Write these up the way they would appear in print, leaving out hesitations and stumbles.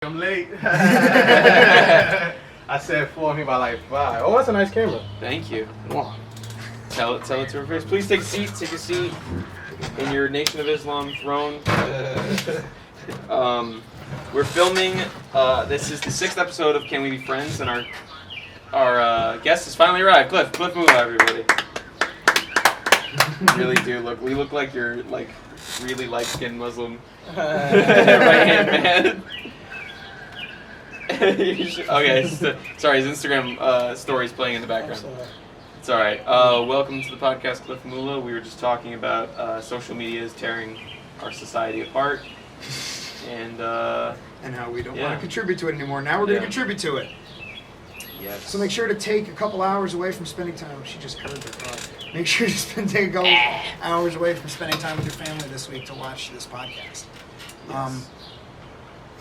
I'm late. I said 4, me by like 5. Oh, that's a nice camera. Thank you. Tell it to her face. Please take a seat. Take a seat in your Nation of Islam throne. We're filming. This is the 6th episode of Can We Be Friends, and our guest has finally arrived. Cliff Moolah, everybody. Really do look. We look like you're like really light-skinned Muslim right-hand man. Okay, sorry, his Instagram story's playing in the background. It's alright. Welcome to the podcast, Cliff Moolah. We were just talking about social media is tearing our society apart. And how we don't want to contribute to it anymore. Now we're going to contribute to it. Yes. So make sure to take a couple hours away from spending time. She just curved her car. Make sure to take a couple hours away from spending time with your family this week to watch this podcast.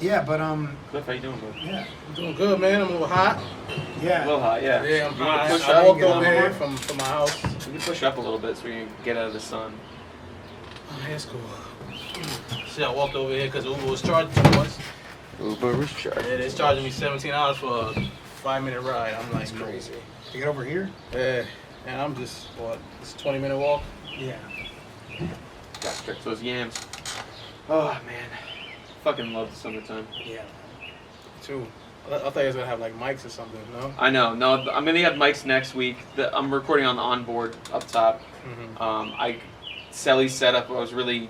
Yes. Cliff, how you doing, bud? Yeah. I'm doing good, man. I'm a little hot. Yeah. A little hot, yeah. Yeah, I'm You wanna hot. push I up? walked over here from my house. We can push up a little bit so we can get out of the sun. Oh, that's cool. See, I walked over here because Uber was charging me once. Uber was charging. Yeah, they're charging me $17 for a 5-minute ride. I'm like, no. Crazy. To get over here? Yeah, and I'm just, it's a 20-minute walk? Yeah. Got to stretch those yams. Oh, man. Fucking love the summertime. Yeah. Too. I thought you was going to have like mics or something, no? I know. No, I'm going to have mics next week. I'm recording on the onboard up top. Mm-hmm. Selly's setup, I was really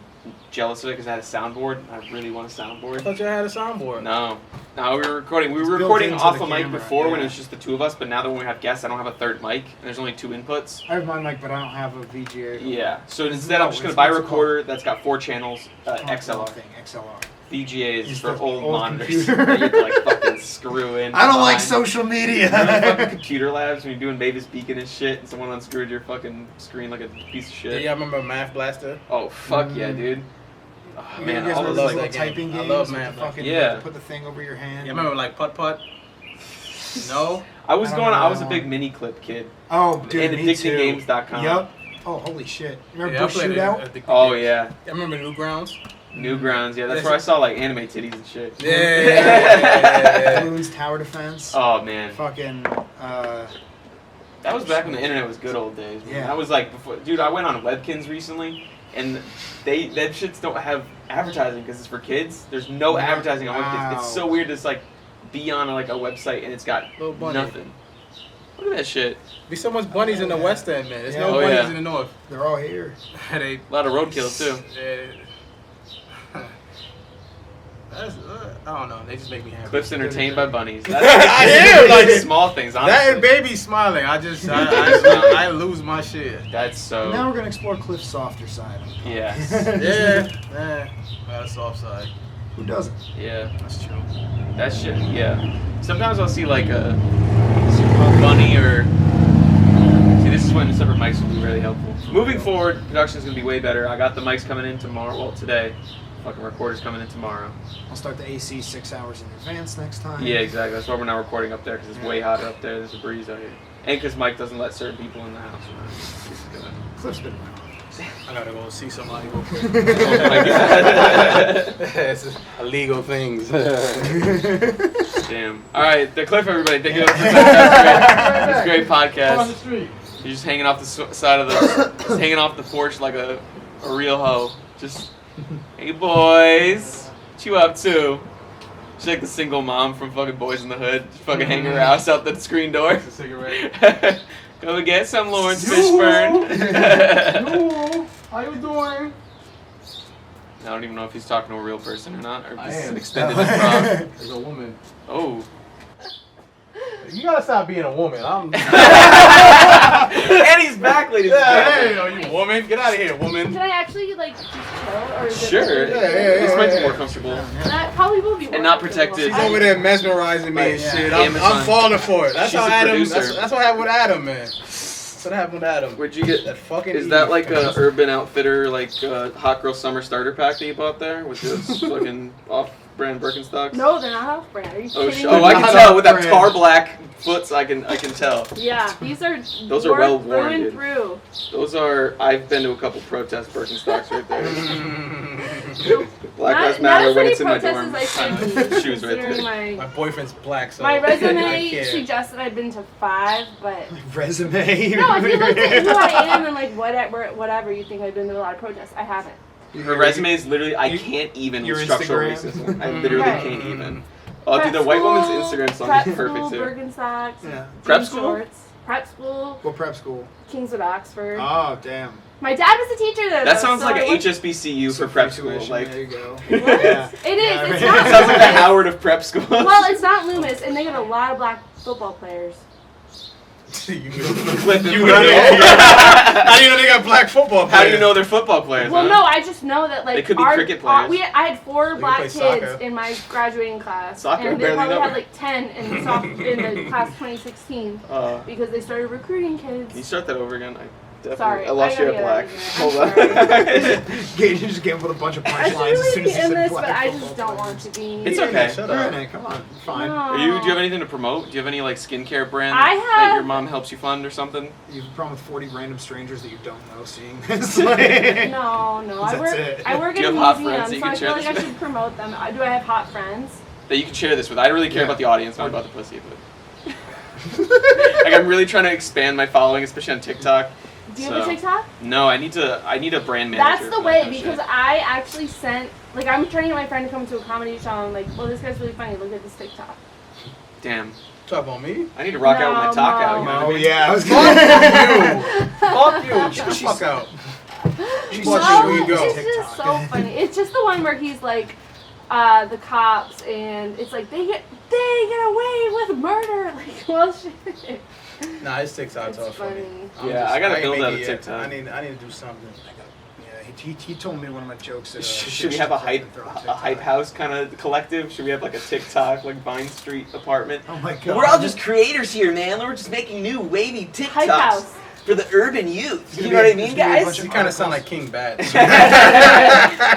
jealous of it because I had a soundboard. I really want a I soundboard. thought you had a soundboard. No, we were recording. We It's were built recording into off the a mic camera, before when yeah. it was just the two of us, but now that when we have guests, I don't have a third mic, and there's only 2 inputs. I have my mic, but I don't have a VGA. Yeah, so instead I'm just going to buy a recorder that's got 4 channels, XLR. XLR. VGA is It's for the old old monitors computer. that you have to like fucking screw in. I don't like behind. social media. Remember fucking computer labs when you're doing Mavis Beacon and shit, and someone unscrewed your fucking screen like a piece of shit? Yeah, y'all remember Math Blaster? Oh, fuck yeah, dude. Oh, man, you guys all remember those those like, little typing I games? love with Math the fucking, Yeah. Put the thing over your hand. Yeah, remember like Putt Putt? No? I was I don't a know. big mini clip kid. Oh, dude, And me too. addictinggames.com. Yup. Oh, holy shit. Remember Yeah, I Bush played it Shootout? at the- Oh yeah, I remember Newgrounds? Newgrounds. Yeah, that's where I saw like anime titties and shit. Yeah. Balloons Tower Defense. Oh man, Fucking, that was back when the internet was good old days. Man. Yeah. That was like before, dude. I went on Webkins recently, and that shits don't have advertising because it's for kids. There's no advertising on Webkins. It's so weird to just like be on like a website and it's got Little bunny. nothing. Look at that shit. Be so much bunnies in the West End, man. There's Yeah. no Oh, bunnies yeah. in the North. they're all here. They, A lot of roadkill too. That's, I don't know. They just make me happy. Cliff's entertained by bunnies. I am, like, small things. Honestly. That and baby smiling. I lose my shit. That's so. Now we're gonna explore Cliff's softer side. Yes. Yeah. That's soft side. Who doesn't? Yeah. That's true. That shit. Yeah. Sometimes I'll see like a bunny or. See, this is when separate mics will be really helpful. Moving forward, production's gonna be way better. I got the mics coming in tomorrow. Well, today. Fucking recorder's coming in tomorrow. I'll start the AC 6 hours in advance next time. Yeah, exactly. That's why we're not recording up there because it's way hotter up there. There's a breeze out here, and because Mike doesn't let certain people in the house. You know, Cliff's been around. I gotta go see somebody real quick. oh my god. It's illegal things. Damn. All right, the Cliff, everybody. Thank you for that. Great podcast. On the street. You're just hanging off the side of the, just hanging off the porch like a real hoe. Just, hey boys, what you up to? She's like the single mom from fucking Boys in the Hood. Just fucking hanging her house out the screen door. It's a cigarette. Go get some Lawrence Fishburne. No. How you doing? I don't even know if he's talking to a real person or not, or if I this is am. an extended improv. There's a woman. Oh. You gotta stop being a woman. I'm. And he's back, ladies and Hey, gentlemen. are you a woman? Get out of here, woman. Can I actually like just chill, or is it Sure. like, This might be yeah. more comfortable. That probably will be more And not comfortable. protected. She's over there mesmerizing me and Yeah. shit. Amazon. I'm falling for it. That's She's how a Adam. producer. That's what happened with Adam, man. That's what happened with Adam. Where'd you get? That fucking. Is that Eve. like a Urban Outfitter, like Hot Girl Summer starter pack that you bought there with those fucking off-brand Birkenstocks? No, they're not off-brand. Are you Oh, kidding oh, me? I can Not tell with that off-brand. tar black foots. I can tell. Yeah, these are. Those are well worn, through and dude. through. Those are. I've been to a couple protest Birkenstocks right there. Black not, Lives not Matter as when many it's in my protests dorm. as I should be, Shoes right considering there. My my boyfriend's black, so my I resume can't. suggested I've been to 5, but Resume. no, if you looked at who I am and like whatever, you think I've been to a lot of protests. I haven't. Her resume is literally, I can't even your with structural Instagram? racism. I literally Right. can't even. Oh, dude, Prep the white woman's school, Instagram song prep is perfect school, too. Birkenstocks, Yeah. Prep jean school? shorts, prep school, What prep school? Kingswood, Oxford. Oh, damn. My dad was a teacher there. That though, sounds so like I an went- HSBCU for Some prep free school. tuition, Like, there you go. What? Yeah. It is. Yeah, It's right. not. sounds like the Loomis. Howard of prep school. Well, it's not Loomis, and they got a lot of black football players. You Flip it, you flip know it. How do you know they got black football players? How do you know they're football players? Well, huh? no, I just know that like They could be our, cricket players. I had 4 can black play kids soccer. in my graduating class, Soccer, and they barely probably know. had like 10 in the class 2016 because they started recruiting kids. Can you start that over again? Sorry, I lost I you gotta at black. get Hold out of here. I'm on. You just came up with a bunch of I should punchlines as soon really as be you in said this, black but I football just don't players. want to be. It's okay. Shut You're up. in it. Come on. Fine. No. Do you have anything to promote? Do you have any like skincare brand I that have- your mom helps you fund or something? You have a problem with 40 random strangers that you don't know seeing this? Like- No, I That's work. it. I work Do you in a have hot museum, friends that you so I can feel share like this I with? should promote them. Do I have hot friends? That you can share this with. I really care Yeah. about the audience, not about the pussy. But like, I'm really trying to expand my following, especially on TikTok. Do you have a So- TikTok? No, I need a brand manager. That's for the that way kind of because shit. I actually sent like I'm trying to get my friend to come to a comedy show. I'm like, well, this guy's really funny. Look at this TikTok. Damn, Talk about me? I need to rock out with my No, talk out. Mo. You know what I Oh mean? yeah, I was Fuck you. Fuck you. Get the fuck out. She's Watch such it a where you go. It's just so funny. It's just the one where he's like, the cops, and it's like they get away with murder. Like, well, shit. Nah, his TikTok's It's all funny. funny. Yeah, I gotta ain't build make out it a yet. TikTok. I need to do something. Yeah, he told me one of my jokes. That, Should we have a hype house kind of collective? Should we have like a TikTok, like Vine Street apartment? Oh my god. We're all just creators here, man. We're just making new wavy Hype TikToks house. for the urban youth. It's You gonna know be- what I mean, it's gonna be a bunch guys? of You kind of sound like King Bats.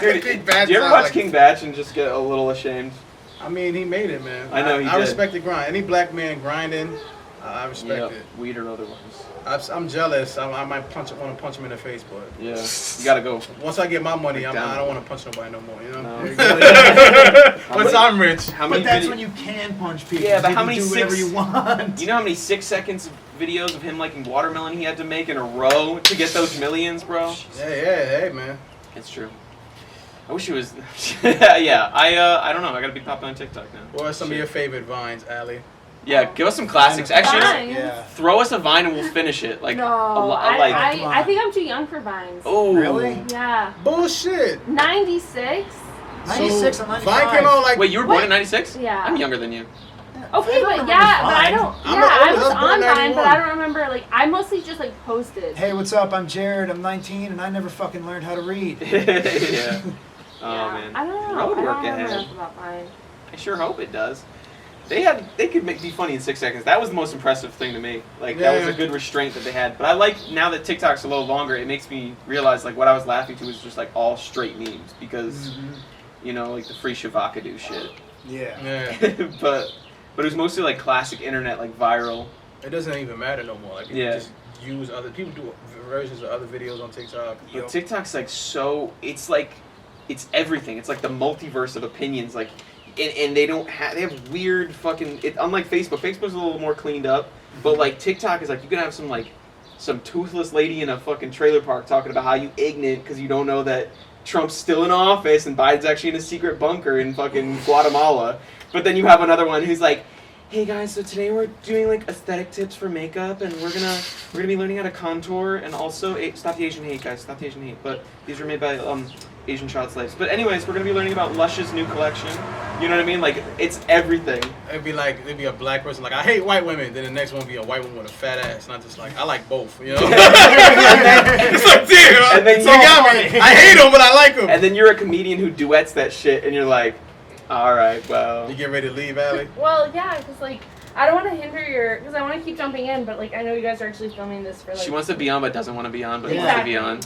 Dude, King Bats do you ever sound watch like- King Batch and just get a little ashamed? I mean, he made it, man. I know he I did. respect the grind. Any black man grinding, I respect it. weed or otherwise. I'm jealous. I might want to punch him in the face, but Yeah, you gotta go. once I get my money, Like I don't want to punch nobody no more. You know. No. Once I'm rich. How many? But that's vid- when you can punch people. Yeah, but You how can many do whatever six- you want. You know how many 6 seconds of videos of him liking watermelon he had to make in a row to get those millions, bro? Hey, man. It's true. I wish it was. Yeah, I don't know. I gotta be popping on TikTok now. What are some of Shit. your favorite vines, Allie? Yeah, give us some classics. Actually, Vine. Yeah. throw us a Vine and we'll finish it. Like, No, like. I think I'm too young for Vines. Oh, Really? Yeah, Bullshit. 96. 96 So, and 95. Vine came out like. Wait, you were born Wait. in '96? Yeah. I'm younger than you. Okay, I don't but remember yeah, but I Vine. don't. I'm Yeah, the I oldest. was I was born on Vine, 91. but I don't remember. Like, I mostly just like posted. Hey, what's up? I'm Jared. I'm 19 and I never fucking learned how to read. Yeah. Oh Yeah, man. I don't know. Road I work don't remember ahead. enough about Vine. I sure hope it does. They could be funny in 6 seconds. That was the most impressive thing to me. Like that was a Yeah. good restraint that they had. But I like now that TikTok's a little longer, it makes me realize like what I was laughing to was just like all straight memes because you know like the free Shavakadu shit. Yeah. Yeah. but it was mostly like classic internet like viral. It doesn't even matter no more. Like people Yeah. just use other people do versions of other videos on TikTok. But TikTok's like so it's like it's everything. It's like the multiverse of opinions. Like and they don't have they have weird fucking unlike Facebook. Facebook's a little more cleaned up, but like TikTok is like you can have some toothless lady in a fucking trailer park talking about how you ignorant because you don't know that Trump's still in office and Biden's actually in a secret bunker in fucking Guatemala. But then you have another one who's like, hey guys, so today we're doing like aesthetic tips for makeup and we're gonna be learning how to contour and also stop the Asian hate, guys, stop the Asian hate. But these were made by Asian child slaves. But anyways, we're gonna be learning about Lush's new collection. You know what I mean? Like it's everything. It'd be a black person like I hate white women. Then the next one would be a white woman with a fat ass. Not just like I like both. You know. It's like damn. And then you got me. I hate them, but I like them. And then you're a comedian who duets that shit, and you're like, all right, well. You get ready to leave, Allie? Well, yeah, because like I don't want to hinder because I want to keep jumping in, but like I know you guys are actually filming this for like. She wants to be on, but doesn't want to be on, but Yeah. wants to be on.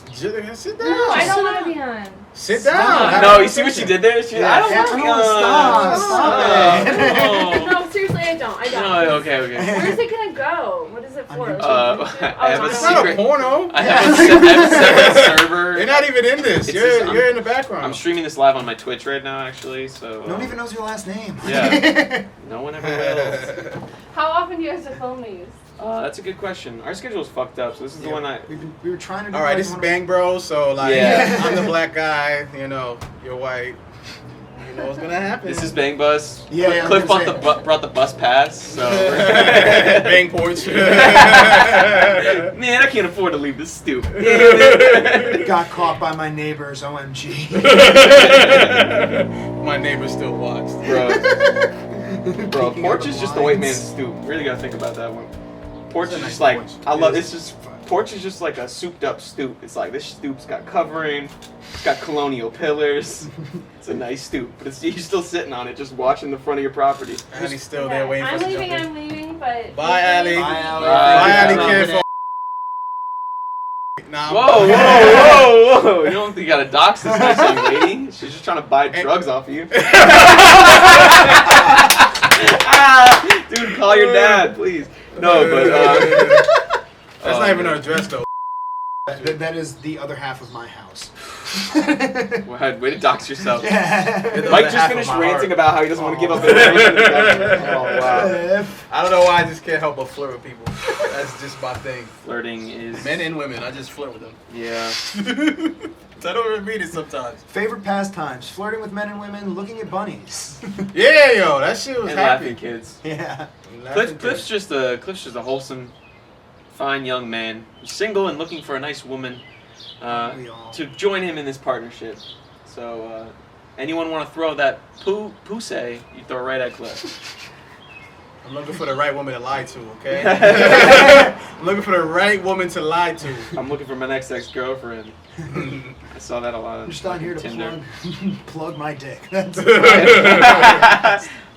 Sit down. No, I Just don't sit want down. to be on. Sit Stop. down. Have No, a you see what she conversation. did there? She, Yeah. I don't want to be on. Stop it. No, seriously, I don't. I don't. No, Oh, okay. Where's it gonna go? What is it for? On Like, YouTube. YouTube? I have a It's don't know. not a secret- porno. I have a separate server. You're not even in this. It's You're just- you're in the background. I'm streaming this live on my Twitch right now, actually. So No one even knows your last name. Yeah. no one ever will. How often do you guys film these? That's a good question. Our schedule's fucked up, so this is the one I. We were trying to do All right, like this is one- Bang Bros. So like, Yeah. I'm the black guy. You know, you're white. You know what's gonna happen. This is Bang Bus. Yeah, yeah, I was Cliff gonna brought the bus pass, so. Bang porch. Man, I can't afford to leave this stoop. Damn it. Got caught by my neighbors, OMG. My neighbor still watched. Bro, Peeking porch out is the just the white blinds. man's stoop. Really gotta think about that one. Porch It's is a just nice like, porch. I love It it's is. just porch is just like a souped up stoop. It's like this stoop's got covering, it's got colonial pillars. It's a nice stoop, but it's, you're still sitting on it, just watching the front of your property. And he's still Okay, there waiting for I'm us to leaving, jump in. I'm leaving, but. Bye, Allie. Bye, Allie. Bye, Allie, Bye. kid. Nah, Whoa! You don't think you gotta dox this nice young lady? She's just trying to buy drugs off of you. Dude, call your dad, please. No, but That's not even our address though. That is the other half of my house. way to dox yourself. Yeah. Mike just finished ranting about how he doesn't want to give up information to the government. Oh wow. I don't know why I just can't help but flirt with people. That's just my thing. Flirting is Men and women, I just flirt with them. yeah. I don't even read it sometimes. Favorite pastimes: flirting with men and women, looking at bunnies. Yeah, yo, that shit was And happy. laughing kids. Yeah. Cliff's just a wholesome, fine young man. He's single and looking for a nice woman We all- to join him in this partnership. So, anyone want to throw that say, you throw it right at Cliff. I'm looking for the right woman to lie to, okay? I'm looking for the right woman to lie to. I'm looking for my next ex-girlfriend. I saw that a lot on I'm just on here to Tinder. plug my dick. That's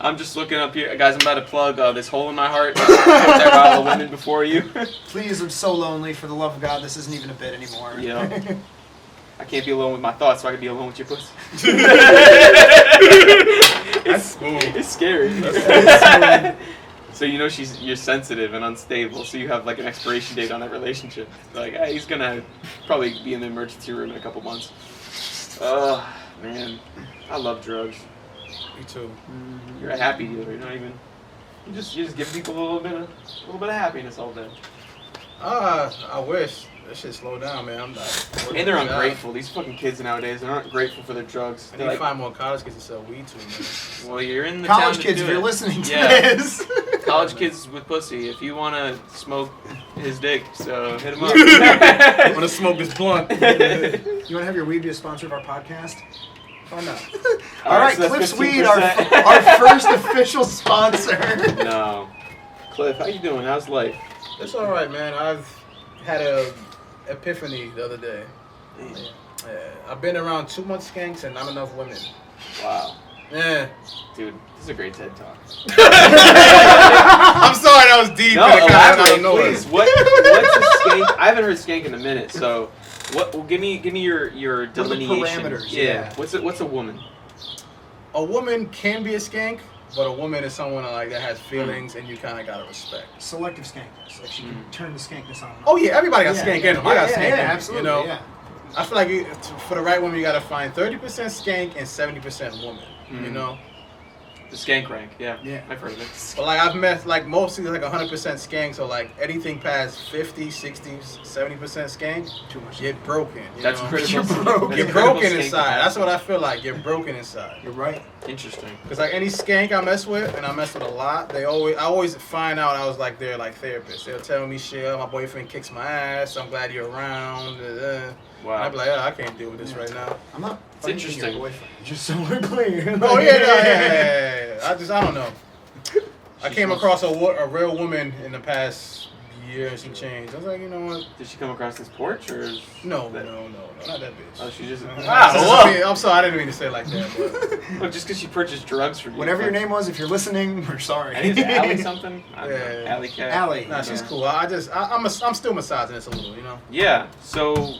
I'm just looking up here, guys. I'm about to plug this hole in my heart. There are all the women before you. Please, I'm so lonely. For the love of God, this isn't even a bit anymore. Yeah. I can't be alone with my thoughts, so I can be alone with your pussy. That's smooth. It's scary. So you know you're sensitive and unstable, so you have like an expiration date on that relationship. Like, hey, he's gonna probably be in the emergency room in a couple months. Oh man, I love drugs. Me too. You're a happy dealer. You're not even. You just give people a little bit of happiness all day. I wish. That shit slow down, man. I'm not. And they're ungrateful. These fucking kids nowadays, they're not grateful for their drugs. I They're need like, to find more college kids to sell weed to, man. well, you're in the town College to kids, do if you're it. listening to Yeah. this. College kids with pussy. If you want to smoke his dick, so hit him up. I'm gonna smoke this blunt. You want to have your weed be a sponsor of our podcast? Why not? All right, so that's Cliff's 15%. Weed, our first official sponsor. No. Cliff, how you doing? How's life? It's all right, man. I've had a epiphany the other day. I've been around too much skanks and not enough women. Wow. Yeah. Dude, this is a great TED Talk. I'm sorry, that was deep. No, and it kinda out of elaborate, nowhere. please. What's a skank? I haven't heard skank in a minute, so what? Well, give me your are the delineation. parameters? Yeah. Yeah. What's a woman? A woman can be a skank, but a woman is someone like that has feelings and you kind of gotta respect. Selective skankness. Like she can turn the skankness on. and off. Oh yeah, everybody got skank in them. I got yeah, skank in me, absolutely. You know, Yeah. I feel like for the right woman, you gotta find 30% skank and 70% woman. You know. The skank rank. Yeah. Yeah. I've heard of it. But like I've met like mostly like 100% skank, so like anything past 50, 60, 70% skank, Too much. you're broken. You That's know? critical. You're broken. That's You're critical broken skank. inside. That's what I feel like. You're broken inside. You're right. Interesting. Cause like any skank I mess with, and I mess with a lot, I always find out I was like their like therapist. They'll tell me shit. Oh, my boyfriend kicks my ass. I'm glad you're around. Wow. I'd be like, oh, I can't deal with this right now. I'm not. It's fighting your interesting. boyfriend, just so we're clear. Oh yeah, yeah. I don't know. I came across a real woman in the past year and some change. I was like, you know what? Did she come across this porch or? No, not that bitch. Oh, she just. I'm sorry, I didn't mean to say it like that. But Look, just because she purchased drugs from you. Whatever your name was, if you're listening, we're sorry. I think it's Allie something. I don't know. Yeah. Allie Cat. Allie. nah, she's Yeah. cool. I'm still massaging this a little, you know. Yeah. So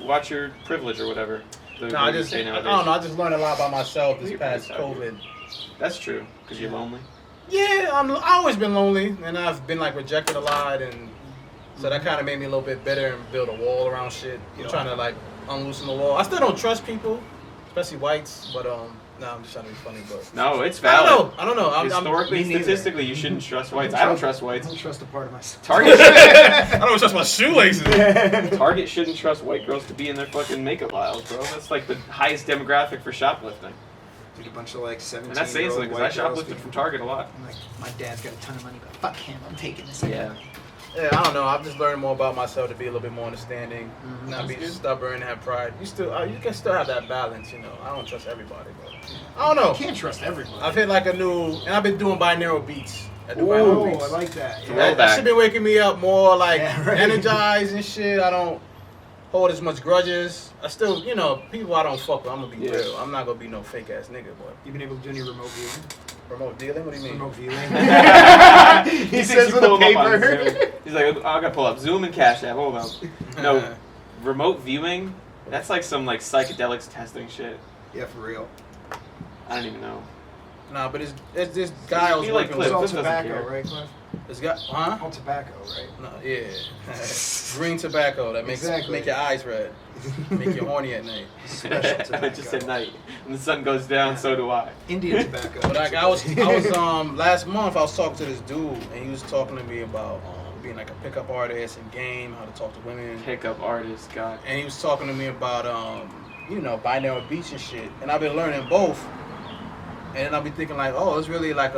watch your privilege or whatever. The No, I words you say don't nowadays. know. I just learned a lot about myself this You're past pretty COVID. That's true. Because you're lonely. Yeah, I always been lonely, and I've been like rejected a lot, and so that kind of made me a little bit bitter and build a wall around shit. I'm trying to like unloosen the wall. I still don't trust people, especially whites, but I'm just trying to be funny, but No, it's valid. I don't know. Historically, me neither. statistically, you shouldn't trust whites. I don't trust I whites. don't trust a part of myself. Target, I don't trust my shoelaces. Target shouldn't trust white girls to be in their fucking makeup aisles, bro. That's like the highest demographic for shoplifting. Like a bunch of like 17. And that's saying something because I shoplifted from Target a lot. I'm like, my dad's got a ton of money, but fuck him. I'm taking this. Yeah. Yeah, I don't know. I've just learned more about myself to be a little bit more understanding, not be stubborn, and have pride. You can still have that balance, you know. I don't trust everybody, but I don't know. You can't trust everybody. I've hit like and I've been doing binaural beats. I do Oh, binaural I beats. like that. Yeah. Throwback. That shit been waking me up more, like Yeah, right. energized and shit. I don't hold as much grudges. I still, you know, people I don't fuck with. I'm gonna be Yeah. real. I'm not gonna be no fake ass nigga, but You been able to do any remote viewing? remote dealing. What do you mean? Remote viewing. He he thinks says you with pull a him up on paper. Zoom. He's like, I gotta pull up Zoom and Cash App. Hold on. No, remote viewing. That's like some like psychedelics testing shit. Yeah, for real. I don't even know. Nah, but it's this guy I was You like working It's with. Cliff all doesn't tobacco, care. right, Cliff? This guy, huh? All tobacco, right? No, yeah. Green tobacco that makes Exactly. make your eyes red, make you horny at night. Special tobacco. I just said night. When the sun goes down, so do I. Indian tobacco. But like I was last month I was talking to this dude and he was talking to me about being like a pickup artist and game, how to talk to women, Pickup artist, God. and he was talking to me about you know, binaural beats and shit, and I've been learning both, and then I'll be thinking like, oh, it's really like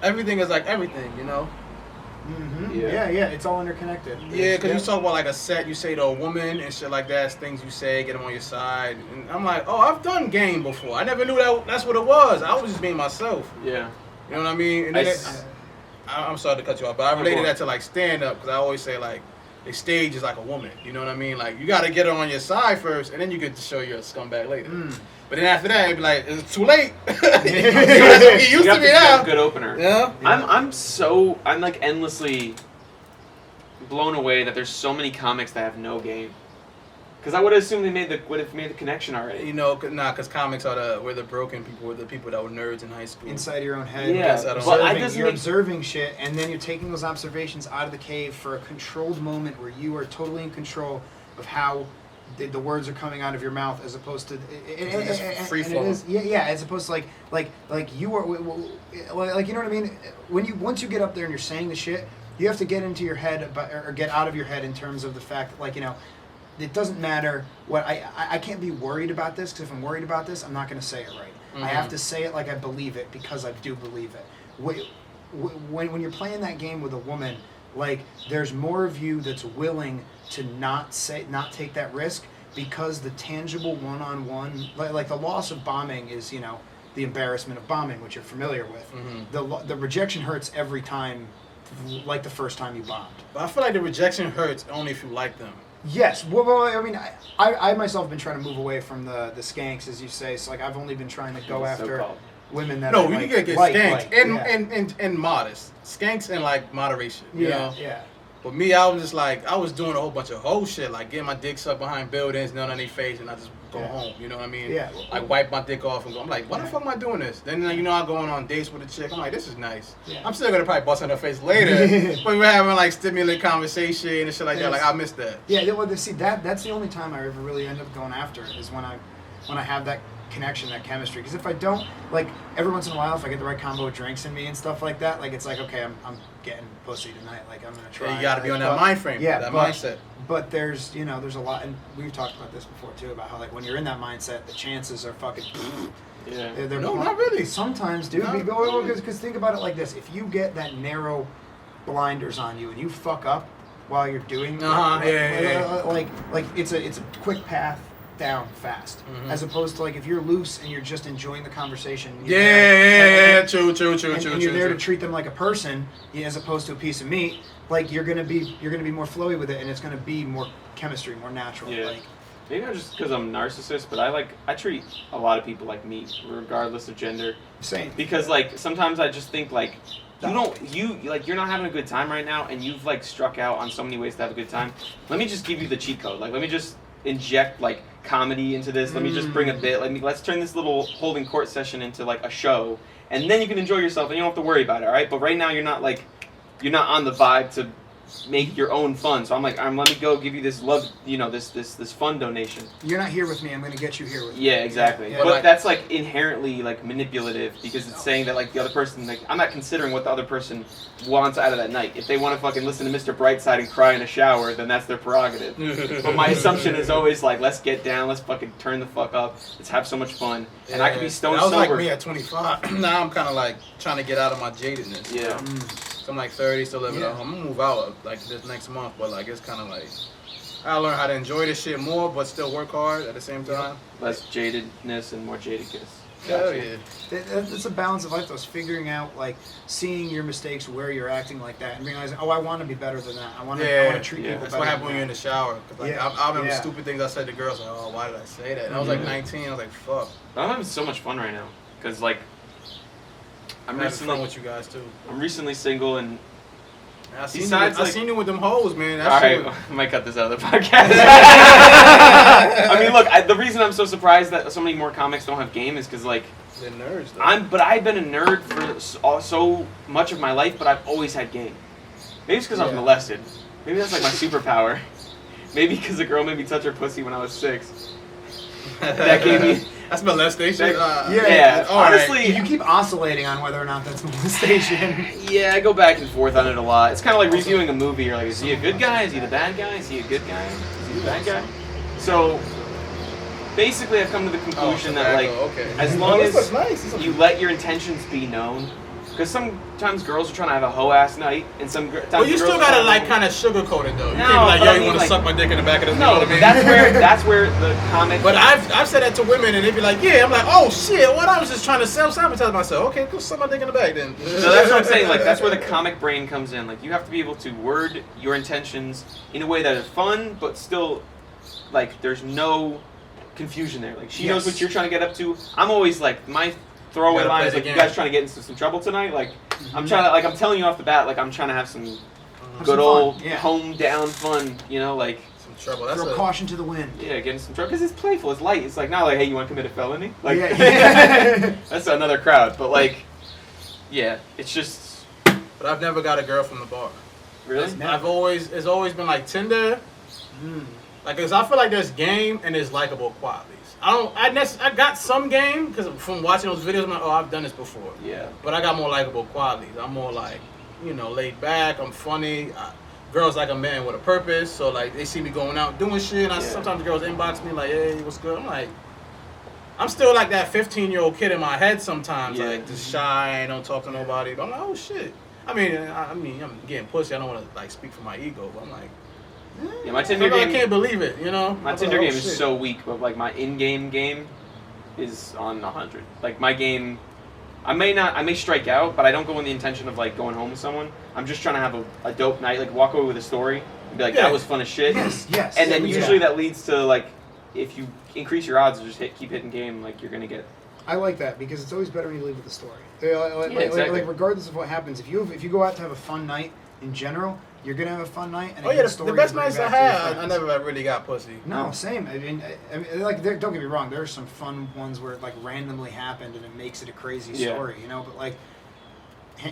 everything is like everything, you know. Mm-hmm. Yeah. Yeah, it's all interconnected. Yeah, because you talk about like a set you say to a woman and shit like that, it's things you say, get them on your side. And I'm like, oh, I've done game before. I never knew that's what it was. I was just being myself. Yeah. You know what I mean? And then I'm sorry to cut you off, but I related that to like stand up because I always say like the stage is like a woman. You know what I mean? Like you got to get her on your side first, and then you get to show you're a scumbag later. But then after that, it'd be like, it's too late. It used You to have be to now. have a good opener. Yeah. I'm like endlessly blown away that there's so many comics that have no game. Because I would assume would have made the connection already. You know, because comics we're the broken people, we're the people that were nerds in high school. Inside your own head. Yeah, I don't but know. I doesn't You're make- observing shit, and then you're taking those observations out of the cave for a controlled moment where you are totally in control of how the words are coming out of your mouth, as opposed to It's just free and it flow. is- Yeah, as opposed to like you are like, you know what I mean. Once you get up there and you're saying the shit, you have to get into your head or get out of your head in terms of the fact that, like, you know, it doesn't matter what I can't be worried about this, because if I'm worried about this, I'm not going to say it right. I have to say it like I believe it, because I do believe it. When you're playing that game with a woman, like, there's more of you that's willing to not take that risk, because the tangible one-on-one, like the loss of bombing is, you know, the embarrassment of bombing, which you're familiar with. The rejection hurts every time, like the first time you bombed. But I feel like the rejection hurts only if you like them. Yes, well, I mean, I myself have been trying to move away from the skanks, as you say. So, like, I've only been trying to go after So-called. women that No, I you like, can get like, skanked yeah. and modest. Skanks and like moderation. You know? Yeah. But me, I was just like, I was doing a whole bunch of whole shit, like getting my dick sucked behind buildings, none on their face, and I just go home. You know what I mean? Yeah. I wipe my dick off and go. I'm like, why the fuck am I doing this? Then you know, I'm going on dates with a chick. I'm like, this is nice. Yeah. I'm still gonna probably bust on her face later, but we're having like stimulant conversation and shit like that. Like I missed that. Yeah, well, see, that's the only time I ever really end up going after it, is when I have that connection, that chemistry. Because if I don't, like, every once in a while, if I get the right combo of drinks in me and stuff like that, like, it's like, okay, I'm getting pussy tonight. Like, I'm gonna try. Yeah, you gotta be on that But- mind frame. Yeah, that but- mindset. But there's a lot, and we've talked about this before too, about how, like, when you're in that mindset, the chances are fucking. Yeah. They're No, not really. Sometimes, dude. No. Because think about it like this: if you get that narrow blinders on you and you fuck up while you're doing, like it's a quick path down fast, as opposed to, like, if you're loose and you're just enjoying the conversation. Yeah, true. And you're there to treat them like a person, as opposed to a piece of meat. Like, you're gonna be more flowy with it, and it's gonna be more chemistry, more natural. Yeah. Like, Maybe not just because I'm a narcissist, but I treat a lot of people like meat, regardless of gender. same. Because, like, sometimes I just think, like, you're not having a good time right now, and you've, like, struck out on so many ways to have a good time. Let me just give you the cheat code. Like, let me just inject like comedy into this. Let me just bring a bit. Let's turn this little holding court session into like a show, and then you can enjoy yourself and you don't have to worry about it. All right, but right now you're not on the vibe to make your own fun. So I'm like, let me go give you this love, this fun donation. You're not here with me. I'm going to get you here with me. Yeah, exactly. Yeah. But Like, that's like inherently like manipulative because it's saying that like the other person, like I'm not considering what the other person wants out of that night. If they want to fucking listen to Mr. Brightside and cry in a shower, then that's their prerogative. But my assumption is always like, let's get down, let's fucking turn the fuck up, let's have so much fun. And I could be stone That was sober. like me at 25. Now I'm kind of like trying to get out of my jadedness. Yeah. So I'm like 30, still living at home. I'm gonna move out like this next month, but like it's kind of like I learn how to enjoy this shit more, but still work hard at the same time. Less jadedness and more jadedness. Hell yeah. It's a balance of life, though. It's figuring out, like, seeing your mistakes where you're acting like that and realizing, I want to be better than that. I want to treat people That's better. what happened when than you're in the shower. Cause like I remember Yeah. stupid things I said to girls. Like, oh, why did I say that? And I was like 19. I was like, fuck. I'm having so much fun right now because like I'm having fun with you guys too. I'm recently single and I seen, Besides, I like- seen you with them hoes, man. That all shit right, I might cut this out of the podcast. I mean, look, the reason I'm so surprised that so many more comics don't have game is because like they're nerds. Though. But I've been a nerd for so much of my life, but I've always had game. Maybe it's because I was molested. Maybe that's like my superpower. Maybe because a girl made me touch her pussy when I was 6. That gave me. That's molestation. Yeah, all right. honestly, You keep oscillating on whether or not that's molestation. yeah, I go back and forth on it a lot. It's kind of like reviewing a movie. You're like, is he a good guy? Is he the bad guy? Is he a good guy? Is he the bad guy? So basically, I've come to the conclusion that like, as long as you let your intentions be known, because sometimes girls are trying to have a hoe ass night, and sometimes Well, you girls still are gotta trying like to- kind of sugarcoat it though. You No, can't be like, but yo, I you mean, want to like- suck my dick in the back of the. No, you know what I mean? that's where the comic. But I've said that to women and they be like, yeah. I'm like, oh shit, what? I was just trying to self-sabotage myself. Okay, go suck my dick in the back then. So that's what I'm saying. Like that's where the comic brain comes in. Like you have to be able to word your intentions in a way that is fun, but still, like there's no confusion there. Like she knows what you're trying to get up to. I'm always like my throwaway You gotta line play is the like, you game. guys trying to get into some trouble tonight? Like I'm trying to I'm telling you off the bat, like I'm trying to have some Have good some old fun, yeah. home down fun. You know, like. Some trouble. That's Throw a, caution to the wind. Yeah, get in some trouble because it's playful. It's light. It's like not like, hey, you want to commit a felony? Like Yeah. that's another crowd. But like, yeah, it's just but I've never got a girl from the bar. really. It's always been like Tinder. Like, cause I feel like there's game and there's likable qualities. I got some game because from watching those videos, I'm like, oh, I've done this before. Yeah. But I got more likable qualities. I'm more like, laid back. I'm funny. Girls like a man with a purpose. So like they see me going out doing shit. And sometimes the girls inbox me like, hey, what's good? I'm like, I'm still like that 15-year-old kid in my head sometimes. Yeah. Like just shy, don't talk to nobody. But I'm like, oh shit. I mean, I'm getting pussy. I don't want to like speak for my ego. But I'm like, Yeah, my Tinder I game. can't believe it. My I'm Tinder like, game oh, is shit. so weak, but like my in-game game is on 100. Like my game, I may strike out, but I don't go in the intention of like going home with someone. I'm just trying to have a dope night, like walk away with a story and be like, that was fun as shit. Yes. And then Yeah. usually that leads to like, if you increase your odds of just keep hitting game, like you're gonna get. I like that because it's always better when you leave with a story. Exactly. Like regardless of what happens, if you go out to have a fun night in general, you're gonna have a fun night. And Oh a yeah, good the story best to bring nights I back to your had, I friends. never really got pussy. No, same. I mean, like, don't get me wrong. There are some fun ones where it like randomly happened and it makes it a crazy Yeah. story, But like,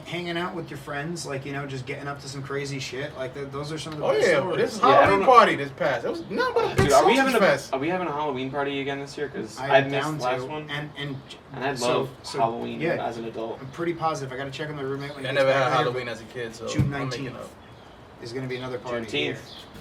hanging out with your friends, like just getting up to some crazy shit, like those are some of the Oh best yeah, stories. this Yeah, I don't Halloween know. party this past. It was no, but a big Dude, are we fest. having a Halloween party again this year? Because I I'm missed down the last to, one, and I so- love so, Halloween yeah. as an adult. I'm pretty positive. I got to check with my roommate when I he never gets had back later, Halloween as a kid, so June I'm making 19th up. is going to be another party. Juneteenth. Here.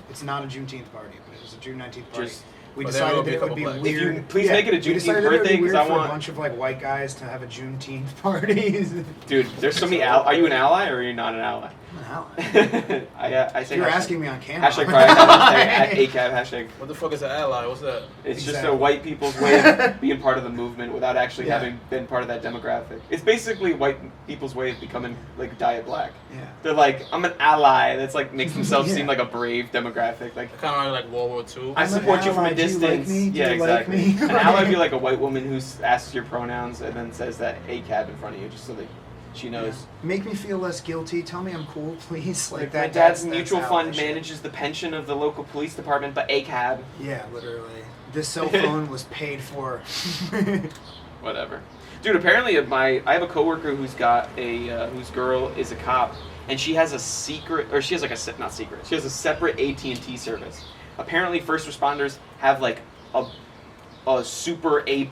It's not a Juneteenth party, but it was a June 19th party. Just- We But there will decided be that a it would couple be blacks. If you- weird. please make it a we Juneteenth decided that it would birthday, be 'cause weird I for want- a bunch of like white guys to have a Juneteenth parties. Dude, there's so many. Are you an ally or are you not an ally? I say You're hashtag- asking me on camera. Hashtag pride, hashtag ACAB, hashtag. What the fuck is an ally? What's that? It's just Exactly. a white people's way of being part of the movement without actually Yeah. having been part of that demographic. It's basically white people's way of becoming like diet black. Yeah. They're like, I'm an ally. That's like makes themselves Yeah. seem like a brave demographic. Like Kind of like World War II. I I'm an support you from a ally. Do you like distance. me? Do Yeah, you like exactly. me? An ally would be like a white woman who asks your pronouns and then says that ACAB in front of you, just so that She knows. Make me feel less guilty. Tell me I'm cool, please. Like My that. dad's that's mutual how fund that shit- manages the pension of the local police department, but a cab. Yeah, literally. This cell phone was paid for. Whatever. Dude, apparently I have a coworker who's got whose girl is a cop, and she has a secret, or she has like not secret, she has a separate AT&T service. Apparently first responders have like a super A+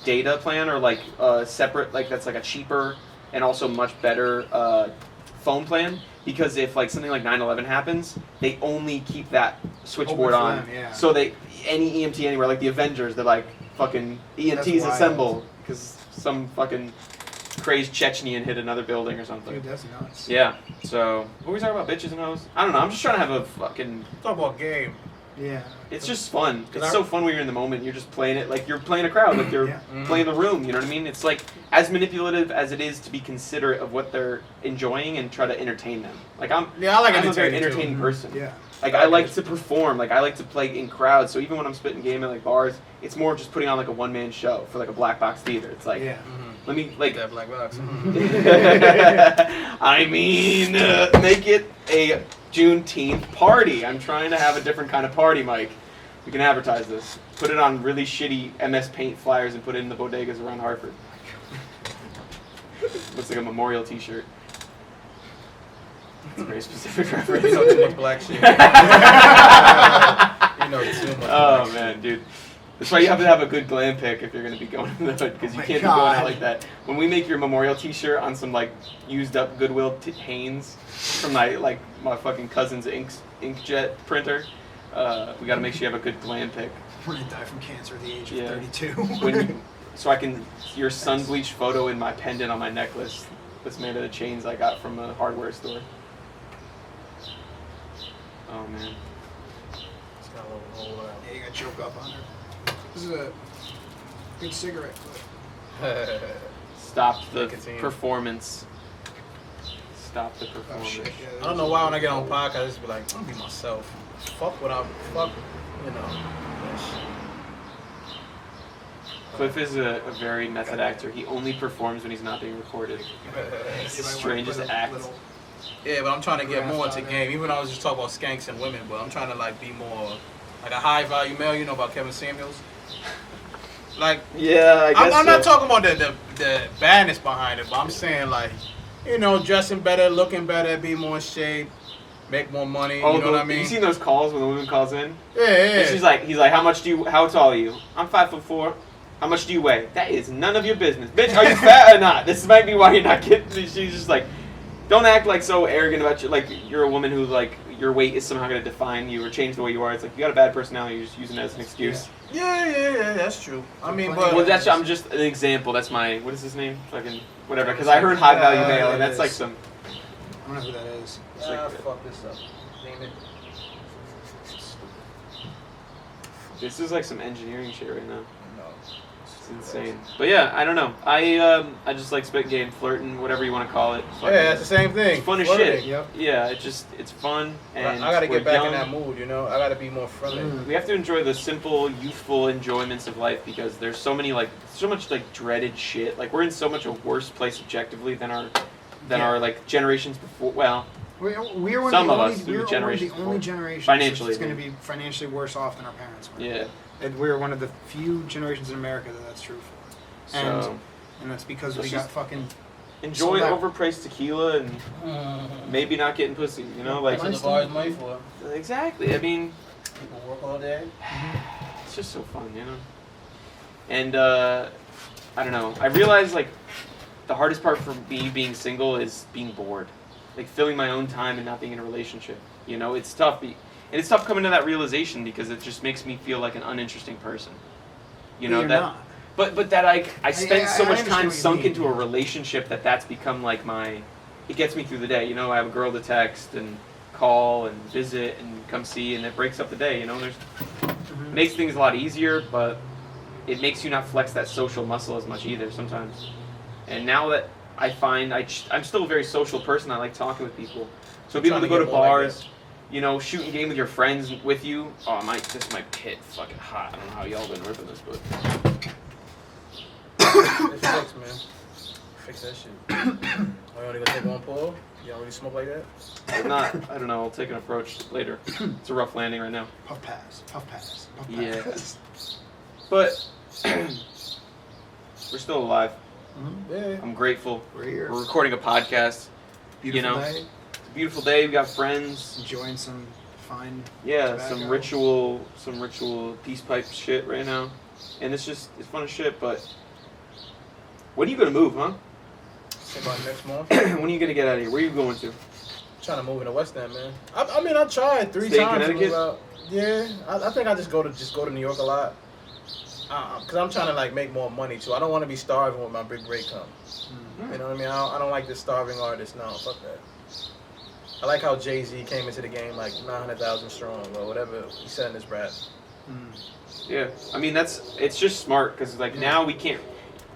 data plan, or like a separate, like that's like a cheaper and also much better phone plan, because if like something like 9/11 happens, they only keep that switchboard Open for on. them, yeah. So any EMT anywhere, like the Avengers, they're like fucking EMTs That's wild. assemble because some fucking crazed Chechnyan hit another building or something. Dude, that's nuts. Yeah. So what were we talking about, bitches and hoes? I don't know. I'm just trying to have a fucking. Talk about game. Yeah. It's just fun. It's I- so fun when you're in the moment. You're just playing it like you're playing a crowd, like you're Yeah. playing the room. You know what I mean? It's like as manipulative as it is to be considerate of what they're enjoying and try to entertain them. Like I like I'm a very entertaining, too. entertaining person. Yeah. Like I like to perform. Like I like to play in crowds. So even when I'm spitting game at like bars, it's more just putting on like a one-man show for like a black box theater. It's like Yeah. let me like. That black box. I mean, make it a Juneteenth party. I'm trying to have a different kind of party, Mike. We can advertise this. Put it on really shitty MS Paint flyers and put it in the bodegas around Hartford. Looks like a memorial T-shirt. It's a very specific reference. You know too much black shit. You know too much. Oh black man, dude. That's why you have to have a good glam pick if you're going to be going in the hood, because you my can't be going out God. like that. When we make your memorial T-shirt on some like used up Goodwill Hanes from my fucking cousin's inkjet printer, we got to make sure you have a good glam pick. I'm gonna die from cancer at the age of Yeah. 32. When you, so I can your sun bleached photo in my pendant on my necklace that's made of the chains I got from a hardware store. Oh man. It's got a little hole out. Yeah, you gotta choke up on her. This is a good cigarette clip. Stop the Nicotine. performance. Stop the Oh performance. shit. Yeah, I don't know why when I get on podcast, I just be like, I'm gonna be myself. Fuck what I fuck, you know. that Cliff is a very method actor. He only performs when he's not being recorded. shit. It's the strangest act. Yeah, but I'm trying to get more into game. Even though I was just talking about skanks and women, but I'm trying to like be more like a high value male. You know about Kevin Samuels? Like, Yeah, I I'm not talking about the badness behind it, but I'm saying like, you know, dressing better, looking better, be more in shape, make more money. Oh, you know what I mean? You seen those calls when the woman calls in? Yeah, And yeah. he's like, how tall are you? I'm 5'4". How much do you weigh? That is none of your business. Bitch, are you fat or not? This might be why you're not getting. She's just like, don't act like so arrogant about you. Like you're a woman who like your weight is somehow going to define you or change the way you are. It's like you got a bad personality. You're just using it as an excuse. Yeah, that's true. I mean, Well, but Well, I'm just an example. That's my what is his name? Fucking whatever. Because I heard high value male, and that's like some. I don't know who that is. It's like, fuck this up. Name it. this is like some engineering shit right now. No. It's insane. But yeah, I don't know. I just like spit game, flirting, whatever you want to call it. Yeah, that's the same thing. It's fun as Flirting. shit. Yep. Yeah, it's fun, and I gotta we're get back young. in that mood, you know. I gotta be more friendly. We have to enjoy the simple, youthful enjoyments of life because there's so much dreaded shit. Like we're in so much a worse place objectively than our like generations before. Well, We are one Some of of the us only, through we are generations one of the only before. generations Financially, that's going to maybe. be financially worse off than our parents were. yeah. And we're one of the few generations in America that's true for. And So and that's because Let's we got just- fucking enjoy sold out. overpriced tequila and maybe not getting pussy. You know, like That's what the bar is made for. exactly. I mean, People work all day. it's just so fun, you know. And I don't know. I realize like the hardest part for me being single is being bored, like filling my own time and not being in a relationship. You know, it's tough, and it's tough coming to that realization because it just makes me feel like an uninteresting person. You know you're that. not. But that I spend so I much understand time what you sunk mean. into a relationship that's become like it gets me through the day. You know, I have a girl to text and call and visit and come see, and it breaks up the day. You know, it makes things a lot easier, but it makes you not flex that social muscle as much either sometimes. And now that I find I'm still a very social person, I like talking with people. So being able to Trying go to to get more like bars, you know, shooting game with your friends with you. Oh, this might hit fucking hot. I don't know how y'all been ripping this, but It's fixed, man. Fix that shit. Oh, you only gonna take one pull? You don't really smoke like that? I'm not. I don't know. I'll take an approach later. It's a rough landing right now. Puff pass, puff pass, puff Yeah. pass. But we're still alive. Yeah. I'm grateful. We're here. We're recording a podcast. Beautiful you know, day. It's a beautiful day. We got friends. Enjoying some fine. Yeah, tobacco. some ritual peace pipe shit right now. And it's fun as shit. But when are you gonna move, huh? About next month. When are you gonna get out of here? Where are you going to? Trying to move in the West End, man. I mean, I tried 3 Stay in times to Connecticut? move out. Yeah, I think I just go to New York a lot. Cause I'm trying to like make more money too. I don't want to be starving when my big break comes. You know what I mean? I don't like this starving artist. No, fuck that. I like how Jay-Z came into the game like 900,000 strong or whatever he said in his rap. Yeah, I mean it's just smart because like now we can't.